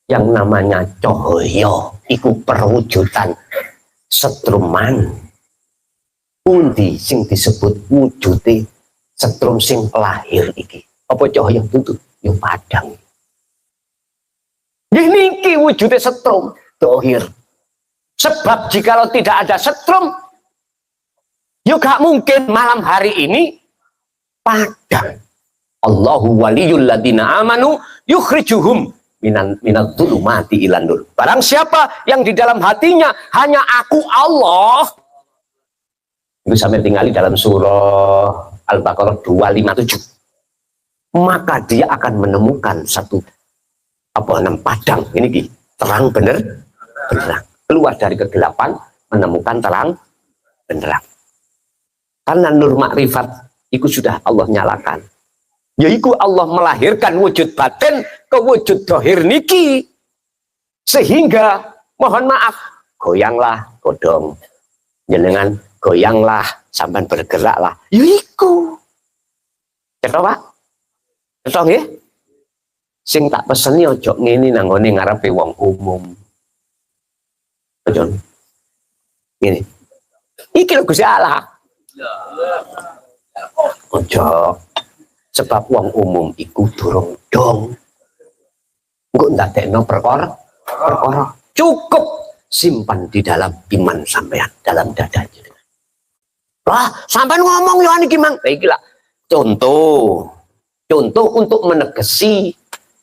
yang namanya cahaya iku perwujudan setruman pundi sing disebut wujude setrum sing lahir iki apa cahaya tutup yang padang niki wujudnya setrum dohir sebab jikalau tidak ada setrum yuk gak mungkin malam hari ini padang. Allahu waliyul ladina amanu yukhrijuhum minal dhulumati ilan nur. Barang siapa yang di dalam hatinya hanya aku Allah itu sampai tinggali dalam surah Al-Baqarah 257. Maka dia akan menemukan satu padang ini terang benderang. Keluar dari kegelapan menemukan terang benderang. Karena nur makrifat itu sudah Allah nyalakan. Yaitu Allah melahirkan wujud batin ke wujud dohir niki. Sehingga mohon maaf goyanglah godong. Jenengan goyanglah sampai bergeraklah. Yiku. Cetok Pak? Cetok nggih? Sing tak peseni ojo ngene nanggone ngarepe wong umum. Ojo. Ngene. Iki lho Gusti Allah. Ojo. Sebab wong umum iku durung dong. Engko ndadekno perkara. Cukup simpan di dalam iman sampean, dalam dadanya. Lah, sampean ngomong yo niki Mang. Iki lah contoh untuk menegasi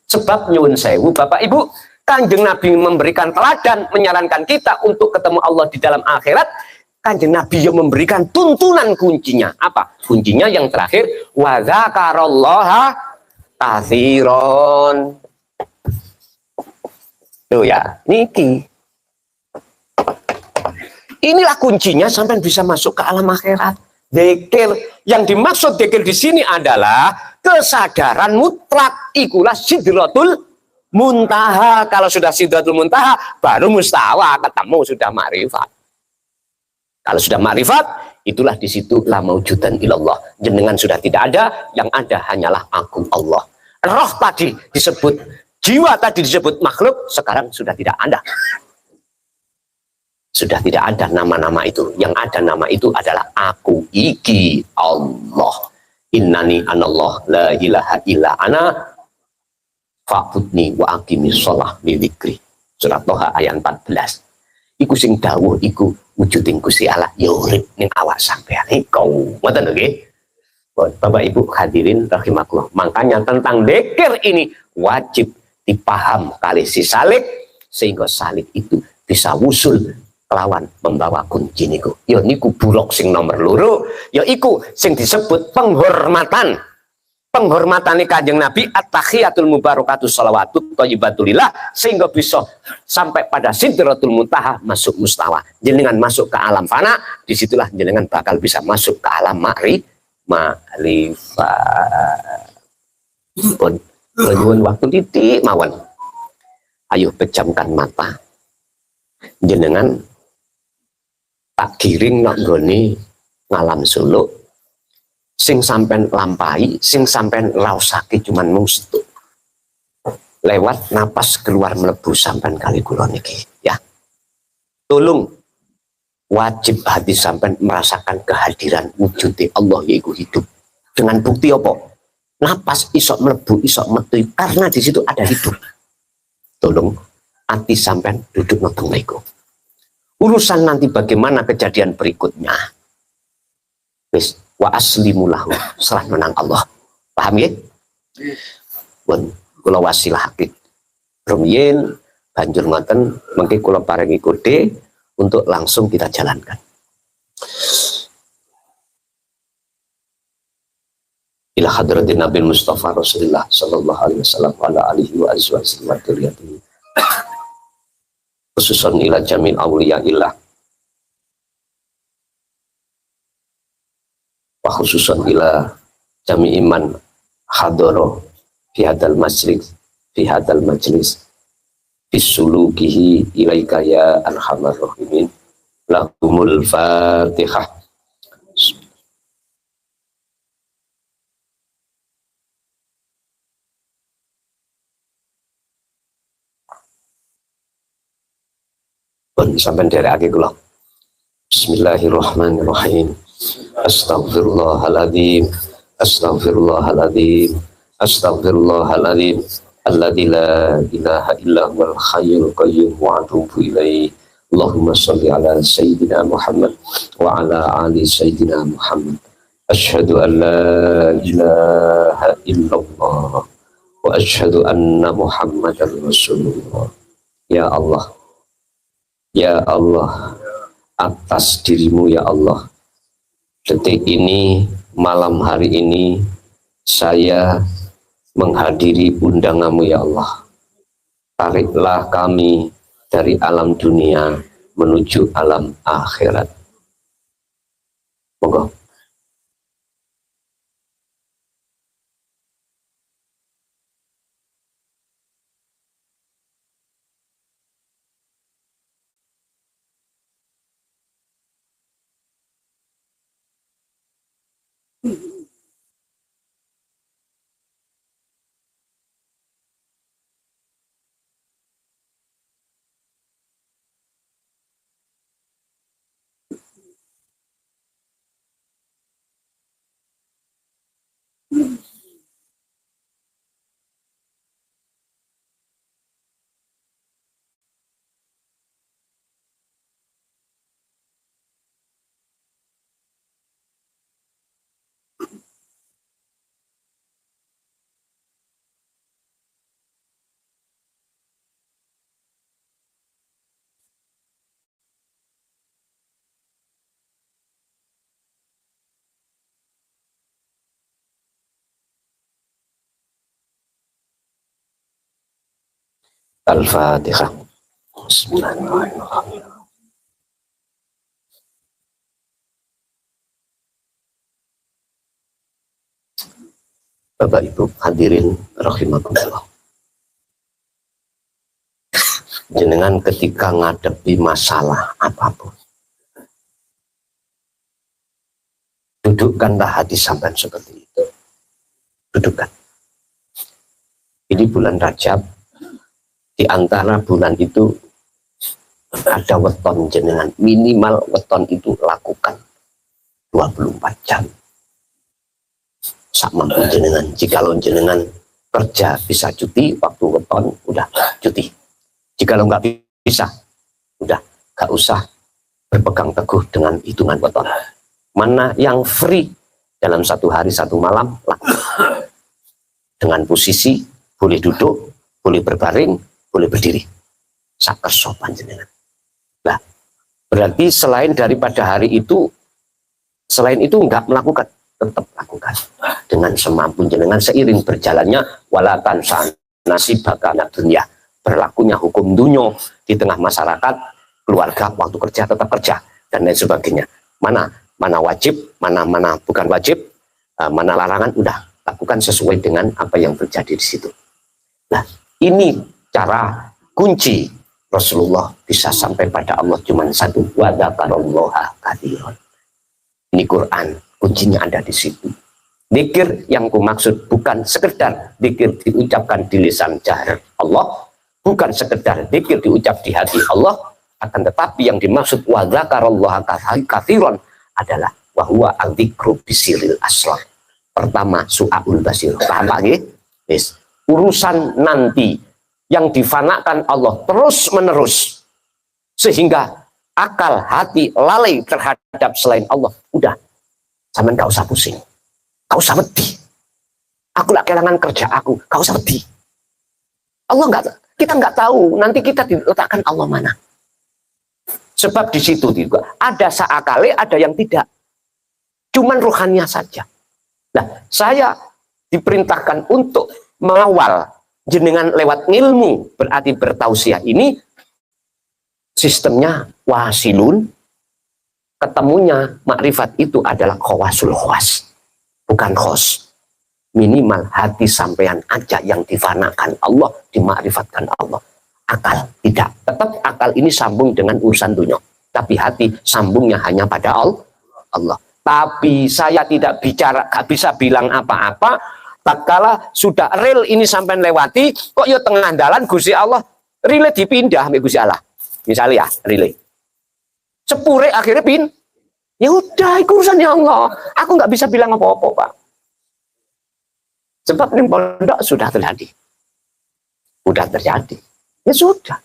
sebab nyuwun sewu Bapak Ibu Kanjeng Nabi memberikan teladan, menyarankan kita untuk ketemu Allah di dalam akhirat. Kanjeng Nabi yang memberikan tuntunan kuncinya. Apa? Kuncinya yang terakhir, wa dzakarallaha katsiron. Tuh ya, niki. Inilah kuncinya sampai bisa masuk ke alam akhirat. Dzikir. Yang dimaksud dzikir di sini adalah kesadaran mutlak. Ikulah sidratul muntaha. Kalau sudah sidratul muntaha, baru mustawa, ketemu sudah makrifat. Kalau sudah makrifat, itulah di situ la maujudan ilallah. Jenengan sudah tidak ada, yang ada hanyalah aku Allah. Roh tadi disebut, jiwa tadi disebut makhluk, sekarang sudah tidak ada. Sudah tidak ada nama-nama itu. Yang ada nama itu adalah aku iki Allah. Innani anallah la ilaha illa ana fa'budni wa aqimis shalah li dzikri. Surat Toha ayat 14. Iku sing dawuh iku wujuding Gusti Allah ya urip ning awak sampean iku. Ngoten nggih. Bapak Ibu hadirin rahimakumullah. Makanya tentang dzikir ini wajib dipaham kali si salik sehingga salik itu bisa wusul kelawan membawa kunci niku. Ya niku bulok sing nomor loro, ya iku sing disebut penghormatan. Penghormatan Kanjeng Nabi at-tahiyatul mubarakatus shalawatut thayyibatulillah sehingga bisa sampai pada sidratul muntaha masuk mustawa. Jenengan masuk ke alam fana, disitulah jenengan bakal bisa masuk ke alam ma'rifat. Pun waktu titik mawon. Ayo pejamkan mata. Jenengan tak giring nak goni ngalam suluk. Sing sampen lampai, sing sampen rausake cuman mustu. Lewat napas keluar melebu sampen kali kula niki, ya. Tolong wajib hati sampen merasakan kehadiran wujudnya Allah yaitu hidup. Dengan bukti apa? Napas isok melebu, isok metu karena di situ ada hidup. Tolong hati sampen duduk nonton niku. Urusan nanti bagaimana kejadian berikutnya. Wis wa aslimulahu serah menang Allah. Paham ya? Pun kula wasilahake rumiyin banjur ngoten mengki kula paringi kode untuk langsung kita jalankan. Ila hadratin Nabi Mustafa Rasulullah sallallahu alaihi wasallam wa ala alihi wa azwajihi wa dzurriyyatihi. Khususan ila jamil auliya illah wa khususan ila jami iman hadoro fi hadal majlis bisulukihi ilaika ya arhamar rahimin lahumul fatihah. Sampai dari akhir kula. Bismillahirrahmanirrahim. Astaghfirullahaladzim, astaghfirullahaladzim, astaghfirullahaladzim, alladzi la ilaha illa huwal hayyul qayyum wa atubu ilaih. Allahumma shalli ala sayyidina Muhammad wa ala ali sayyidina Muhammad. Asyhadu an la ilaha illallah wa asyhadu anna Muhammadar Rasulullah. Ya Allah, ya Allah, atas dirimu ya Allah, detik ini, malam hari ini, saya menghadiri undanganmu ya Allah. Tariklah kami dari alam dunia menuju alam akhirat. Monggo. Al-Fatihah. Bismillahirrahmanirrahim. Bapak Ibu hadirin rahimakumullah. Jenengan ketika ngadepi masalah apapun, dudukkanlah hati sampean seperti itu. Dudukkan. Ini bulan Rajab, di antara bulan itu ada weton jenengan, minimal weton itu lakukan 24 jam. Sama jenengan, jika jenengan kerja bisa cuti, waktu weton udah cuti. Jika nggak bisa, udah nggak usah berpegang teguh dengan hitungan weton. Mana yang free dalam satu hari satu malam, lakukan. Dengan posisi boleh duduk, boleh berbaring, boleh berdiri. Sakar sopan jenengan. Nah, berarti selain daripada hari itu, selain itu nggak melakukan, tetap lakukan dengan semampu jenengan seiring berjalannya walatan nasibaka dunia, berlakunya hukum dunia di tengah masyarakat, keluarga, waktu kerja tetap kerja dan lain sebagainya. Mana wajib, mana bukan wajib, mana larangan, udah lakukan sesuai dengan apa yang terjadi di situ. Nah, ini cara kunci Rasulullah bisa sampai pada Allah cuma satu, wa dzakarallaha katsiran. Ini Quran, kuncinya ada di situ. Dzikir yang kumaksud bukan sekedar dzikir diucapkan di lisan jahar Allah, bukan sekedar dzikir diucap di hati Allah, akan tetapi yang dimaksud wa dzakarallaha katsiran adalah wa huwa adzikru bisiril asrar. Pertama su'aul basir. Paham lagi? Yes. Urusan nanti yang difanakan Allah terus menerus sehingga akal hati lalai terhadap selain Allah. Udah, sampean gak usah pusing, gak usah wedi. Aku gak kehilangan kerja aku, gak usah wedi. Kita nggak tahu nanti kita diletakkan Allah mana. Sebab di situ juga ada seakale, ada yang tidak. Cuman rohaninya saja. Nah, saya diperintahkan untuk mengawal jenengan lewat ilmu, berarti bertausiah ini sistemnya wasilun, ketemunya makrifat itu adalah khawasul khawas, bukan khos. Minimal hati sampean aja yang difanakan Allah, dimakrifatkan Allah. Akal tidak, tetap akal ini sambung dengan urusan dunia, tapi hati sambungnya hanya pada Allah. Tapi saya tidak bicara, gak bisa bilang apa-apa. Tak kala sudah rel ini sampai lewati, kok ya tengah jalan Gusti Allah, relay dipindah sama Gusti Allah. Misalnya ya, relay. Sepure akhirnya ya udah, itu urusannya Allah. Aku nggak bisa bilang apa-apa, Pak. Sebab ini pondok sudah terjadi. Udah terjadi. Ya sudah.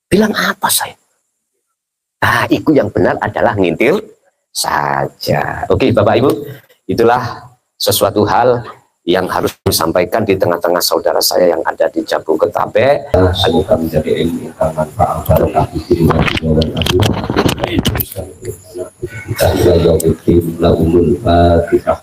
Bilang apa saya? Nah, itu yang benar adalah ngintil saja. Oke, Bapak Ibu, itulah sesuatu hal yang harus disampaikan di tengah-tengah saudara saya yang ada di Jabu Ketabe. Semoga menjadi ilmu yang manfaat barokah di dunia dan akhirat. Kita ila yaumil qiyamah la umul fatihah.